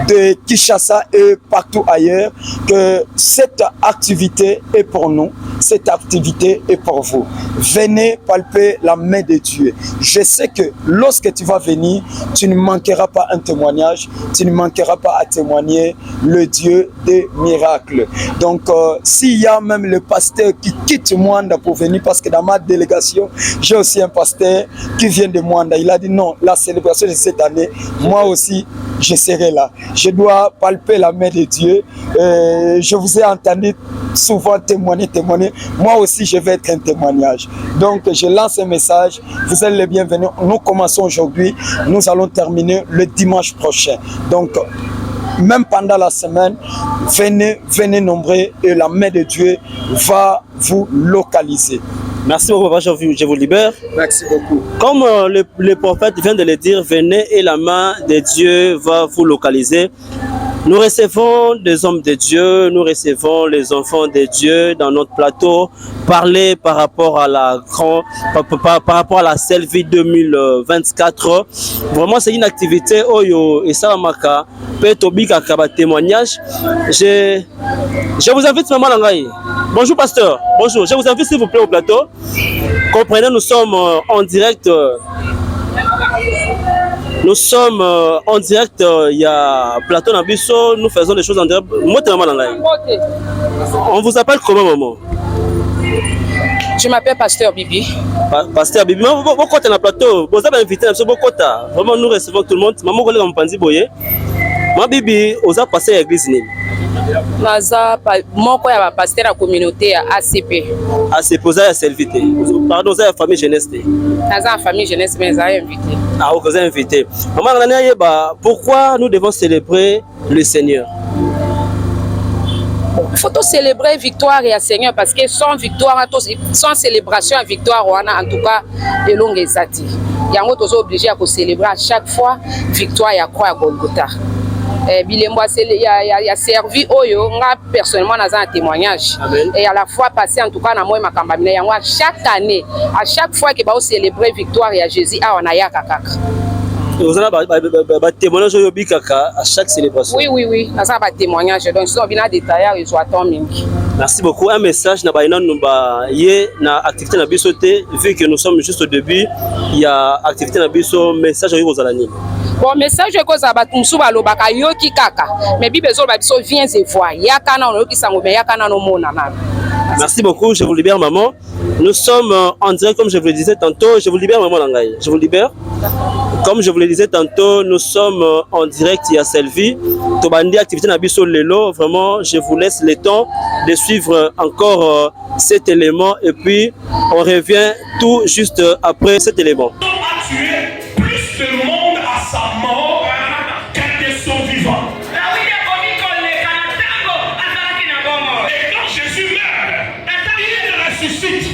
de Kinshasa et partout ailleurs, que cette activité est pour nous, cette activité est pour vous. Venez palper la main de Dieu. Je sais que lorsque tu vas venir, tu ne manqueras pas un témoignage, tu ne manqueras pas à témoigner le Dieu des miracles. Donc, s'il y a même le pasteur qui quitte Mwanda pour venir, parce que dans ma délégation, j'ai aussi un pasteur qui vient de Mwanda. Il a dit non, la célébration de cette année, moi aussi, je serai là. Je dois palper la main de Dieu. Je vous ai entendu souvent témoigner. Moi aussi, je vais être un témoignage. Donc, je lance un message. Vous êtes les bienvenus. Nous commençons aujourd'hui. Nous allons terminer le dimanche prochain. Donc, même pendant la semaine, venez nombreux et la main de Dieu va vous localiser. Merci beaucoup, papa, je vous libère. Merci beaucoup. Comme le prophète vient de le dire, venez et la main de Dieu va vous localiser. Nous recevons des hommes de Dieu, nous recevons les enfants de Dieu dans notre plateau, parler par rapport à par rapport à la Selvi 2024. Vraiment, c'est une activité oyo et salamaka petobika kaba témoignage. Je vous invite maman Langai. Bonjour pasteur. Bonjour. Je vous invite s'il vous plaît au plateau. Comprenez, nous sommes en direct. Nous sommes en direct, il y a Plateau Nabiso, nous faisons des choses en direct. On vous appelle comment, maman? Je m'appelle Pasteur Bibi. Pasteur Bibi, pourquoi tu es dans le plateau? Vous avez invité, vraiment nous recevons tout le monde. Maman, vous avez boye. Moi, Bibi, vous avez passé à l'église. Naza moko ya pasteur la communauté ACP. ACP, vous avez servité. Pardon, vous avez la famille jeunesse. Naza famille jeunesse, mais vous avez invité. Ah, vous avez invité. Maman, pourquoi nous devons célébrer le Seigneur? Il faut célébrer victoire et à Seigneur parce que sans victoire, sans célébration et victoire, on a en tout cas de longues années. Il y a obligé à célébrer à chaque fois victoire et à croix à Golgotha. Bilembo il a servi oyo nga personnellement dans un témoignage. Amen. Et à la fois passé en tout cas dans moi makamba mina yango chaque année à chaque fois que ba célébrer victoire et à Jésus a on a yaka kaka. Vous avez témoignage oyo bikaka à chaque célébration. Oui, ça va témoignage donc si on vient détailler ils attendent mingi. Merci beaucoup. Un message na baina numba yé na activité na bisoté vu que nous sommes juste au début, il y a activité na biso message oyo kozalani. Bon message que ça va tout ba lobaka yoki kaka mais bibezo ba biso viens et voir yakana on yoki sango mais yakana no mona na Merci beaucoup, je vous libère maman. Nous sommes en direct comme je vous le disais tantôt. Je vous libère maman Langaï. Je vous libère. Comme je vous le disais tantôt, nous sommes en direct à Selvi. Tobandi activité Nabiso Lelo. Vraiment, je vous laisse le temps de suivre encore cet élément et puis on revient tout juste après cet élément. A tué plus de monde à sa mort qu'à de son vivant. Et quand Jésus meurt, il ressuscite.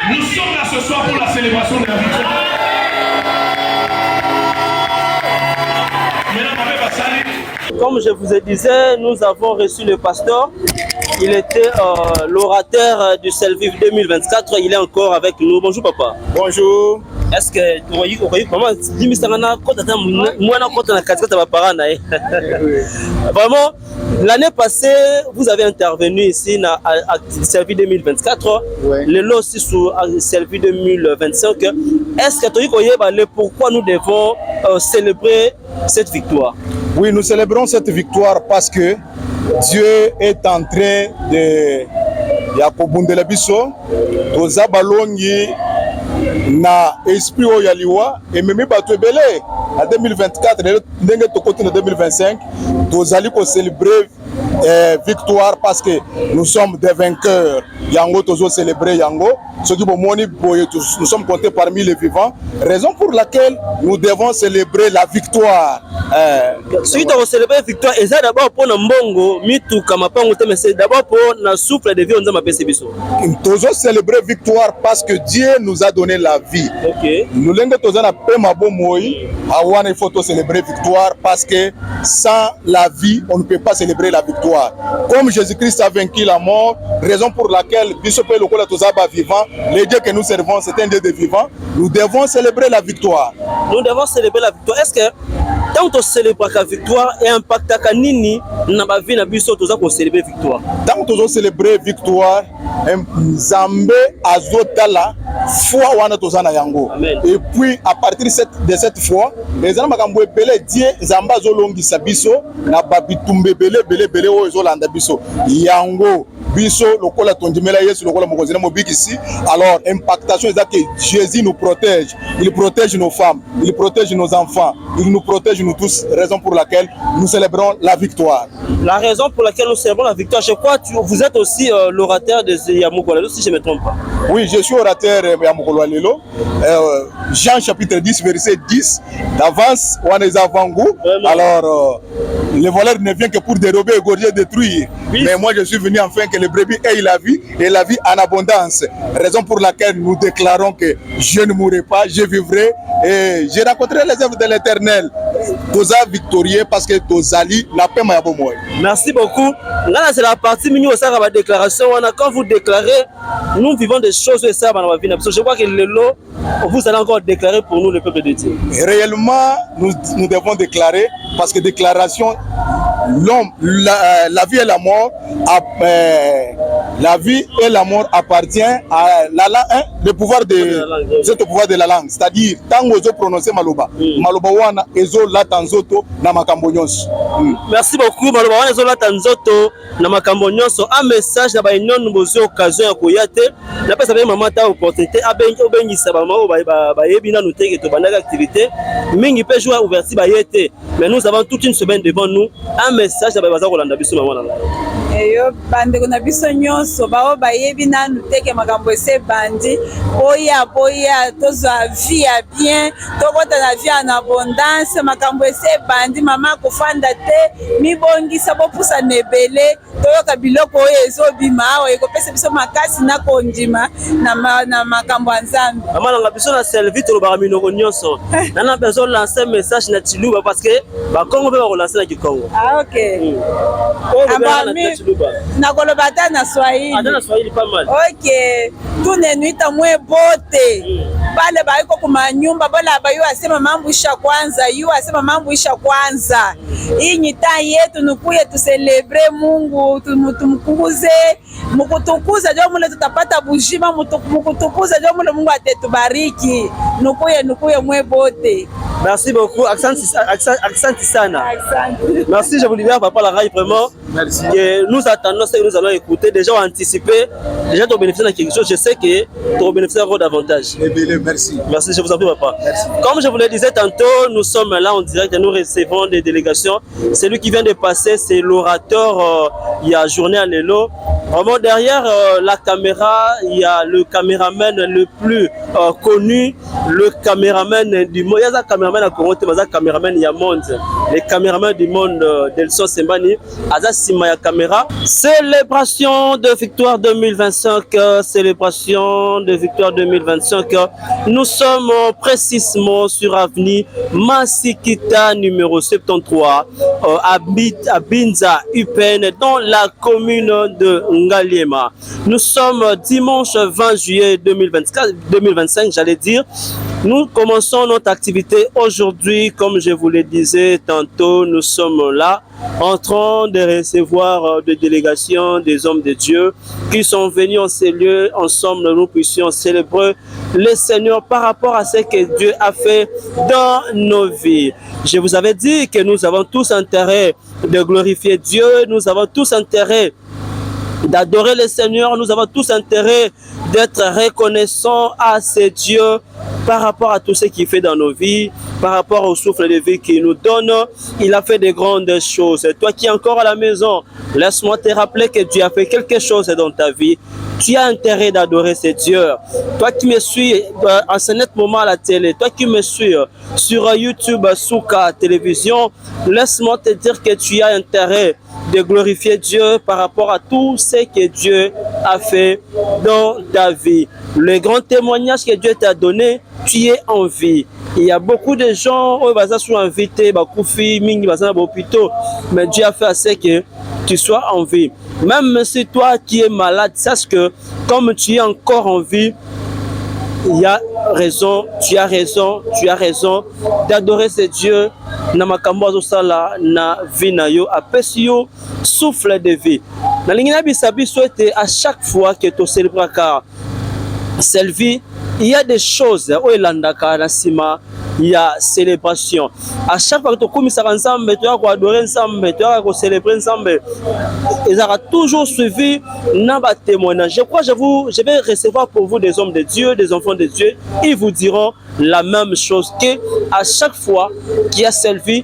Nous sommes là ce soir pour la célébration de la victoire. Comme je vous ai dit, nous avons reçu le pasteur. Il était l'orateur du Selviv 2024. Il est encore avec nous. Bonjour papa. Bonjour. Est-ce que vous voyez comment vraiment, l'année passée, vous avez intervenu ici à Selviv 2024. Le lot aussi sur Selviv 2025. Est-ce que tu sais pourquoi nous devons célébrer cette victoire? Oui, nous célébrons cette victoire parce que Dieu est en train de yakobundela biso toza balongi na esprit o yaliwa et memi bato ebele en 2024 ndenge tokoti na 2025 tozali ko célébrer victoire parce que nous sommes des vainqueurs. Yango tozo célébrer yango. Ceux qui bomoni boye nous sommes comptés parmi les vivants. Raison pour laquelle nous devons célébrer la victoire. Si tu célébrer la victoire, et ça d'abord pour le mbongo, mitu kamapango te mais c'est d'abord pour la souffle de vie on m'a pèse biso. Tozo célébrer victoire parce que Dieu nous a donné la vie. OK. Nous lenga toza na pema bomoi, awana il faut célébrer victoire parce que sans la vie, on ne peut pas célébrer la victoire. Comme Jésus-Christ a vaincu la mort, raison pour laquelle Bisope Lokola Tozaba vivant, le Dieu que nous servons, c'est un Dieu de vivant, nous devons célébrer la victoire. Nous devons célébrer la victoire. Est-ce que tant que tu célèbres la victoire et impact à nini na ba vie na biso toza ko célébrer victoire? Tant que tu célébrer victoire, Nzambe azotala foi wana tozana yango. Et puis à partir de cette foi, les gens makambo ebele Dieu Nzambe azolongisa biso na babitumbe belé o ezolanda biso. Yango biso lokola tondimela Yesu lokola mokonzi na mobikisi. Alors impactation est que Jésus nous protège. Il protège nos femmes, il protège nos enfants, il nous protège nous tous, raison pour laquelle nous célébrons la victoire. La raison pour laquelle nous célébrons la victoire, je crois que vous êtes aussi l'orateur de Yamoukolo Lelo, si je ne me trompe pas. Oui, je suis orateur de Yamoukolo Lelo. Jean chapitre 10, verset 10, d'avance, on est avant-goût. Alors, le voleur ne vient que pour dérober, égorger, détruire. Oui. Mais moi, je suis venu afin que les brebis aient la vie et la vie en abondance. Raison pour laquelle nous déclarons que je ne mourrai pas, je vivrai et je rencontrerai les œuvres de l'Éternel. Toza victorieux parce que Tozali la paix m'a bon moi. Merci beaucoup. Là, c'est la partie mini au sein de la déclaration. Quand vous déclarez, nous vivons des choses et ça dans la vie. Je crois que le lot, vous allez encore déclarer pour nous le peuple de Dieu. Et réellement, nous devons déclarer parce que déclaration, l'homme, la vie et la mort, la vie et la mort appartient à la langue, le pouvoir de la langue. C'est-à-dire, tant que vous prononcez Maloba, Maloba wana ezo latanzoto na makambo nyonso. Merci beaucoup Maloba wana ezo latanzoto na makambo nyonso. Un message na ba union bozo occasion ya koyate. Na pesa ba mama ta opportunité abengisa ba mama ba yebina nous teke to bandaka activité. Mingi pe jouer ouverture ba yete. Mais nous avons toute une semaine devant nous. Un message na ba baza kolanda biso mama na. Eyo bandeko na biso nyonso bao bayebi nanu teke makambo ese bandi boya tozwa vie ya bien tokota na vie en abondance makambo ese bandi mama kofanda te mibongisa bopusa nebele toyoka biloko oyo ezobima awa ekopesa biso makasi na kondima na makambo ya Nzambe. Mama na biso na Selvi tolobaka minoko nyonso nana besoin lancer message na Chiluba parce que ba Congo be ba relancer na Kikongo. Ah OK. Nakoloba ta na Swahili. Na Swahili pas mal. OK. Tunenuita mwe bote. Bale baiko kuma nyumba bala bayo asema mambo isha kwanza, yu asema mambo isha kwanza. Hii nyita yetu nukuye tu celebre Mungu, tumkuze, mukutukuza ndio mule tutapata bujima, mukutukuza ndio mule Mungu atetubariki. Nukuye mwe bote. Merci beaucoup. Accent Sana. Merci, je vous libère, papa la raille, vraiment. Merci. Que nous attendons ce que nous allons écouter. Déjà anticiper, déjà tu bénéficier de quelque chose. Je sais que tu bénéficier davantage. Merci. Merci, je vous en prie, papa. Merci. Comme je vous le disais tantôt, nous sommes là en direct et nous recevons des délégations. Celui qui vient de passer, c'est l'orateur. Il y a Journée à Lelo. Vraiment derrière la caméra, il y a le caméraman le plus connu, le caméraman du monde. Il y a un caméraman à Congo, il y a un caméraman du monde. Les caméramans du monde, Delson Sembani, Simaya Caméra. Célébration de victoire 2025, célébration de victoire 2025. Nous sommes précisément sur avenue Masikita numéro 73 à Binza, Upen, dans la commune de Ngaliema. Nous sommes dimanche 20 juillet 2025, j'allais dire. Nous commençons notre activité aujourd'hui, comme je vous le disais tantôt, nous sommes là en train de recevoir des délégations des hommes de Dieu qui sont venus en ces lieux. Ensemble, nous puissions célébrer le Seigneur par rapport à ce que Dieu a fait dans nos vies. Je vous avais dit que nous avons tous intérêt de glorifier Dieu, nous avons tous intérêt d'adorer le Seigneur, nous avons tous intérêt d'être reconnaissants à ce Dieu par rapport à tout ce qu'il fait dans nos vies, par rapport au souffle de vie qu'il nous donne. Il a fait de grandes choses. Toi qui es encore à la maison, laisse-moi te rappeler que Dieu a fait quelque chose dans ta vie. Tu as intérêt d'adorer ce Dieu. Toi qui me suis en ce net moment à la télé, toi qui me suis sur YouTube, Souka Télévision, laisse-moi te dire que tu as intérêt de glorifier Dieu par rapport à tout ce que Dieu a fait dans ta vie. Le grand témoignage que Dieu t'a donné, tu es en vie. Il y a beaucoup de gens qui sont invités, mais Dieu a fait à ce que tu sois en vie. Même si toi qui es malade, sache que comme tu es encore en vie, il y a raison, tu as raison d'adorer ce Dieu. Na makambo sala na vie na yo apesi yo souffle de vie. Na lingina bisabi souhaite à chaque fois que tu célèbres car cette vie, il y a des choses où elandaka na sima, il y a célébration. À chaque fois que tu commis ça ensemble, tu as adorer ensemble, tu as célébrer ensemble. Ils auront toujours suivi notre témoignage. Je crois que je vais recevoir pour vous des hommes de Dieu, des enfants de Dieu. Ils vous diront la même chose que à chaque fois qu'il y a cette vie,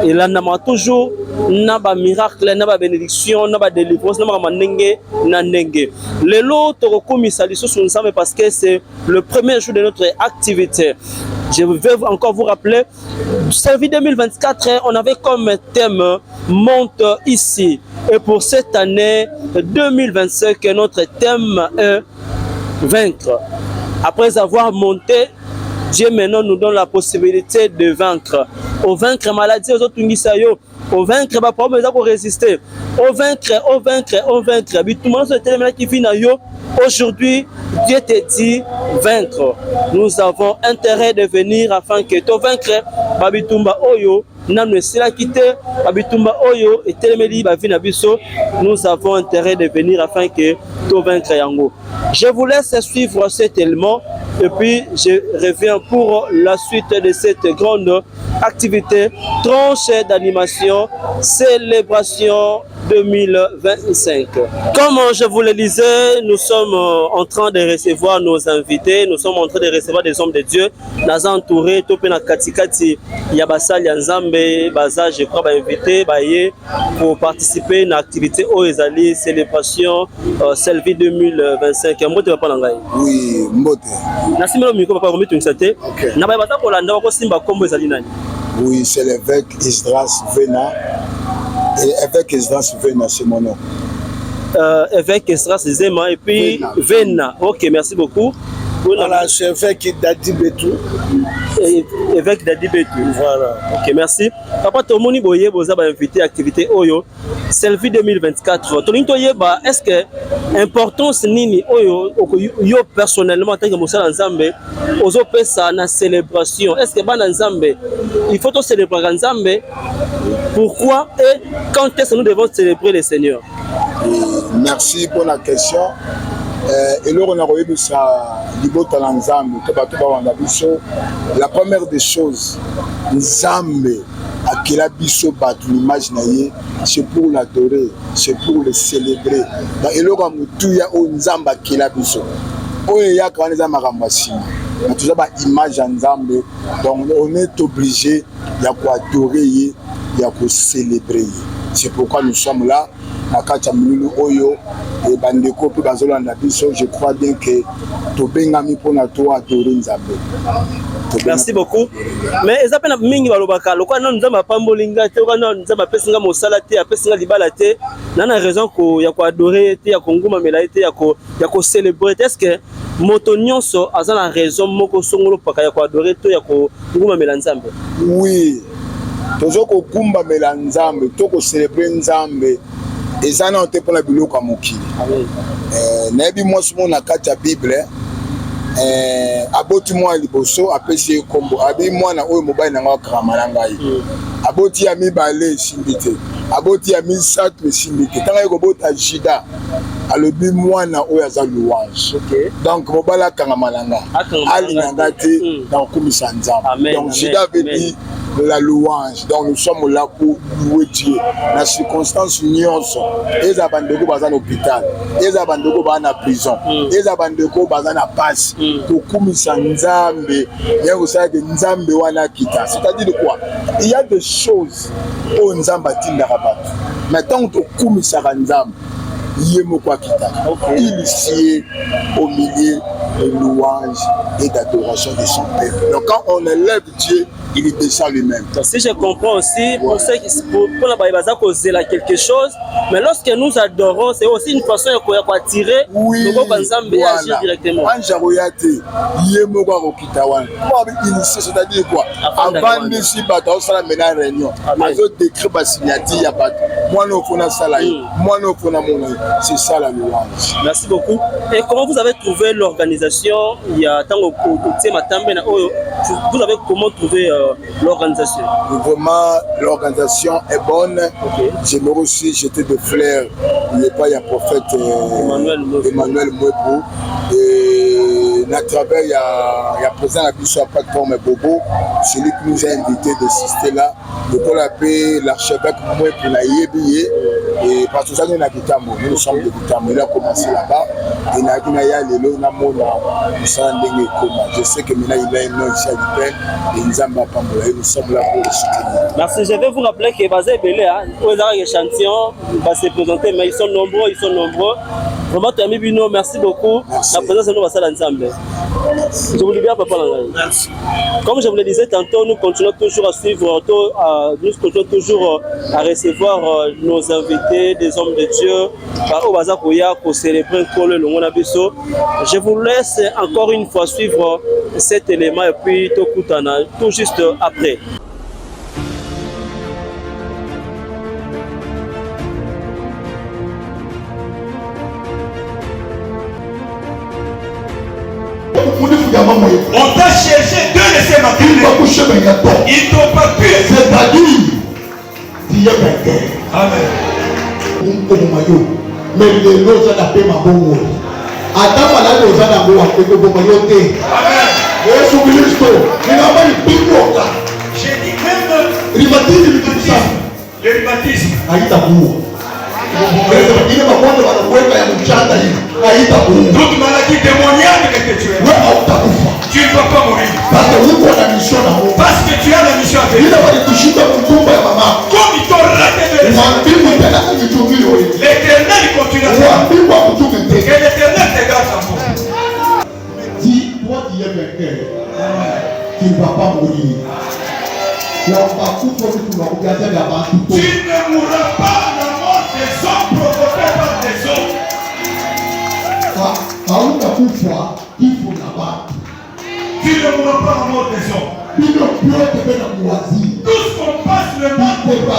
il en a toujours naba miracle, naba bénédiction, naba délivrance, naba manenge, nanenge. Le lot recommit ça ensemble parce que c'est le premier jour de notre activité. Je vais encore vous rappeler, Servie 2024, on avait comme thème monte ici. Et pour cette année 2025, notre thème est vaincre. Après avoir monté, Dieu maintenant nous donne la possibilité de vaincre. Au vaincre maladie, aux autres tungisayo, au vaincre pas problème pour résister. Au vaincre. Tout le monde se termine qui finit yo. Aujourd'hui, Dieu te dit vaincre. Nous avons intérêt de venir afin que tu vaincre. Babitumba oyo, namne sila quitté. Babitumba oyo et telemeli bavina biso. Nous avons intérêt de venir afin que tu vaincre yango. Je vous laisse suivre cet élément et puis je reviens pour la suite de cette grande activité, tranche d'animation, célébration 2025. Comme je vous le disais, nous sommes en train de recevoir nos invités, nous sommes en train de recevoir des hommes de Dieu, nous entourés, topena katikati yabasali nzambe, baza je crois invité pour participer à une activité au Ezali célébration Servie 2025. Mbote papa nangai. Oui, mbote. Nasi melo miko papa kombi tungisate. Na ba bata kolanda ko simba kombo Ezali nani? Oui, c'est l'évêque Isdras Vena. Et évêque Esdras Vena, c'est mon nom. Évêque Esdras Zema et puis Vena. Ok, merci beaucoup. Voilà, c'est évêque Dadi Betou. Évêque Dadi Betou. Voilà. Ok, merci. Papa Tomoni Boye, vous avez invité à l'activité Oyo. Servie 2024. Est-ce que l'importance nini Oyo, yo personnellement, en tant que Moussa Nzambe, aux opé ça na célébration. Est-ce que Ban Nzambe, il faut célébrer Nzambe? Pourquoi et quand est-ce que nous devons célébrer le Seigneur? Merci pour la question. eloko na koyebisa libota na nzambe to bato bawanda biso. La première des choses, nzambe akela biso bato l'image na ye, c'est pour l'adorer, c'est pour le célébrer. Donc eloko ya motuya oyo nzambe akela biso oyo eyaka wana eza makambo ya nsima na toza baimage ya nzambe. Donc on est obligé ya koadore ye, ya kocélébrer ye. C'est pourquoi nous sommes là na kati ya milulu oyo bandeko mpe bazolanda biso. Je crois bien que tobengami mpona toadore nzambe. Merci beaucoup. Mais eza pe na mingi balobaka lokola nano nzambe apamboli nga te, oka nano nzambe apesi nga mosala te, apesi nga libala te, nana raison ya koadore te, ya kongumamela ye te, ya kocélébrer te. Est-ce que moto nyonso aza na raison moko songolo paka ya koadore to ya kongumamela nzambe? Oui, tozo kokumbamela nzambe to kocélébrer nzambe eza na te mpona biloko ya mokili. Nayebi mwasi mo na kati ya Bible aboti mwana liboso apesi ye kombo, abi mwana oyo mobali na nga akakama na ngai. Aboti ya mibale esimbi te, aboti ya misato esimbi te. Ntango ye kobota Juda alobi mwana oyo aza louange. Donc mobali akangama na nga alinga nga te na kokumisa nzambe. Donc Juda veut dire la louange. Donc nous sommes là pour louer Dieu. Dans les circonstances nyonso, les abandeko baza na hôpital, les abandeko baza na prison, les abandeko baza na passe. Pour kumisa nzambe, il y a aussi des nzambe wana kita. C'est-à-dire quoi? Il y a des choses où nzambe atinda rabat. Maintenant to kumisa nzambe, yemo kwa kita. Initié au milieu de louange et d'adoration de son peuple. Donc quand on élève Dieu, il est déjà lui-même. Si je comprends aussi, pour ceux qui pour la Baïbaza causer quelque chose, mais lorsque nous adorons, c'est aussi une façon de attirer le ensemble et agir directement. C'est-à-dire quoi? Avant de s'y battre, on s'en amène à la réunion. Avant d'écrire ma signature, il y a pas. Moi, nous faisons ça là. Moi, nous faisons mon. C'est ça la louange. Merci beaucoup. Et comment vous avez trouvé l'organisation? Il y a tant au vous avez comment trouvé l'organisation? Vraiment, l'organisation est bonne. J'aimerais aussi jeter des fleurs. Il n'y a pas, il y a prophète Emmanuel Mwebou. Et à travers, il y a président de la mission à plateforme Bobo, celui qui nous a invités d'assister là. Donc on appelle l'archevêque Mwebou na Yébié. Et parce que ça, nous sommes de Butamo. Il a commencé là-bas. Et il a dit je sais que maintenant il a un nom ici à l'Ukraine. Et nous sommes là pour le soutenir. Merci. Je vais vous rappeler que Bazé Belé, aux échantillons, va se présenter, mais ils sont nombreux. Vraiment, Tami Bino, merci beaucoup. La présence de nous va s'en ensemble. Je vous dis bien, papa. Merci. Comme je vous le disais tantôt, nous continuons toujours à suivre, nous continuons toujours à recevoir nos invités, des hommes de Dieu, au Bazakoya, pour célébrer le Longonabiso. Je vous laisse encore une fois suivre cet élément et puis Tokutana, tout juste après. On t'a cherché de laisser ma vie. Ils t'ont pas pu. C'est-à-dire, tu es vainqueur. Amen. Mais les lois ont appelé ma bonne. Attends, voilà, les gens ont appelé ma bonne. Amen. Jésus Christ, il n'a pas eu tout le monde. J'ai dit même rhumatisme, tout ça. Le rhumatisme. Aïta pour. Il va prendre la boîte à un chat. Aïta pour. Toute maladie démoniaque que tu es. Tu ne vas pas mourir. Parce que vous avez la mission à vous. Parce que tu as la mission à faire. Il a pas de toucher dans mon tombe à maman. Comme ils t'ont raté de l'éternel continue à faire. Que l'éternel te garde en vous. Dis, toi qui es vainqueur, tu ne vas pas mourir. Tu ne mourras pas la mort des hommes provoqués par des hommes. Tu ne mourras pas la mort des hommes. Tout ce qu'on passe le temps pour retourne à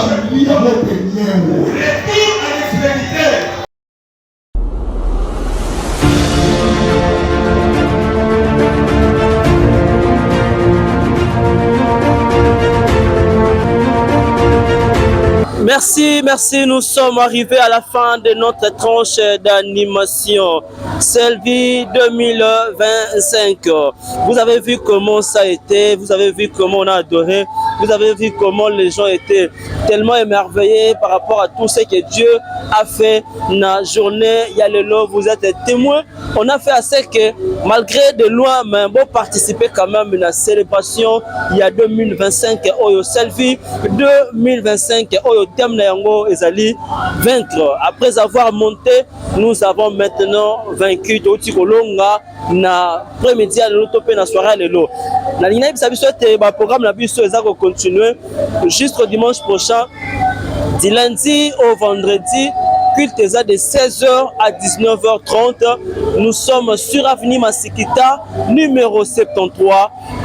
l'extrémité. Merci, merci. Nous sommes arrivés à la fin de notre tranche d'animation. Selvi 2025. Vous avez vu comment ça a été, vous avez vu comment on a adoré, vous avez vu comment les gens étaient tellement émerveillés par rapport à tout ce que Dieu a fait dans la journée. Il y a le lot, vous êtes témoins. On a fait assez que malgré de loin, mais bon, participer quand même à la célébration. Il y a 2025 Oyo Selvi 2025 Oyo thème na yango ezali vaincre. Après avoir monté, nous avons maintenant vaincu. Toti kolonga na après-midi à l'auto na soirée à l'élo. La ligne de programme la biso ezako continuer jusqu'au dimanche prochain, du lundi au vendredi. Culte de 16h à 19h30. Nous sommes sur Avenue Masikita, numéro 73,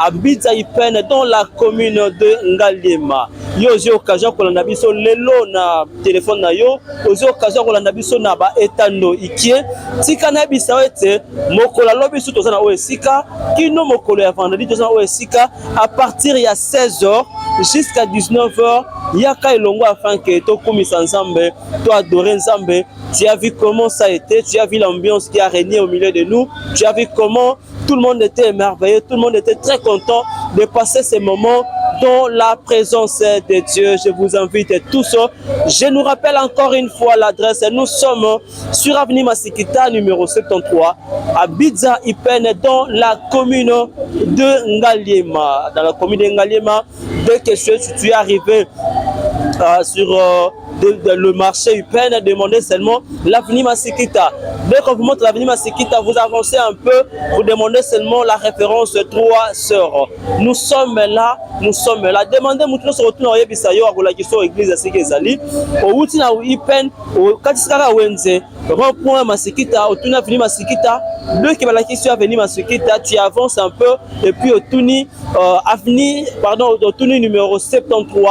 à Bidzaïpen, dans la commune de Ngaliema. Yo, j'ai occasion qu'on a biso lelo na téléphone na yo. J'ai occasion qu'on a biso na ba etano ikie. Tika na bisa ete mokola lobi su tozana oesika. Kino mokolo ya vendredi tozana oesika. À partir ya 16h jusqu'à 19h. Yaka ilongo afin que to kumisa nzambe, to adorer nzambe. Tu as vu comment ça a été, tu as vu l'ambiance qui a régné au milieu de nous, tu as vu comment tout le monde était émerveillé, tout le monde était très content de passer ces moments dans la présence de Dieu. Je vous invite tous. Je nous rappelle encore une fois l'adresse. Nous sommes sur Avenue Masikita, numéro 73, à Bidza Ipen, dans la commune de Ngaliema. Dans la commune de Ngaliema, dès que tu es arrivé sur le marché Upen, demandez seulement l'avenue Masikita. Dès qu'on vous montre l'avenue Masikita, vous avancez un peu, vous demandez seulement la référence 3 sœurs. Nous sommes là, nous sommes là. Demandez Moutino sur retour à Bisayo, à la question église à Sikizali, au Outina ou Upen, au Katiskara Wenze, rond-point Masikita, au Tuna avenue Masikita. Le qui va la question avenue Masikita, tu avances un peu, et puis au Tuni, avenue, pardon, au Tuni numéro 73.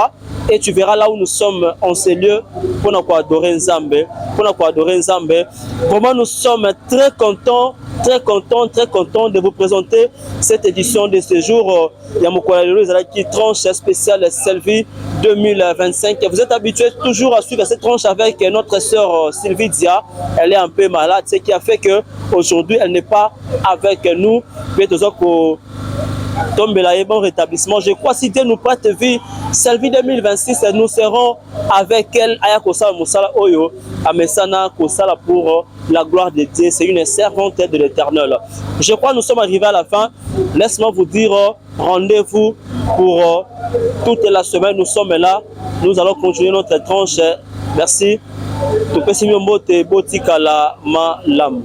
Et tu verras là où nous sommes en ces lieux pour nous adorer Nzambe, pour nous adorer Nzambe. Vraiment, nous sommes très contents de vous présenter cette édition de ce jour. Yamokola Lelo qui tranche spéciale Selvi 2025. Vous êtes habitués toujours à suivre cette tranche avec notre sœur Sylvie Dia. Elle est un peu malade, ce qui a fait que aujourd'hui elle n'est pas avec nous. Tombela et bon rétablissement. Je crois si Dieu nous prête vie, Selvi 2026, nous serons avec elle. Ayakosa Moussala Oyo, Amesana Kosala pour la gloire de Dieu. C'est une servante de l'Éternel. Je crois que nous sommes arrivés à la fin. Laisse-moi vous dire rendez-vous pour toute la semaine. Nous sommes là. Nous allons continuer notre tranche. Merci. Tout petit mot de Botikala Malam.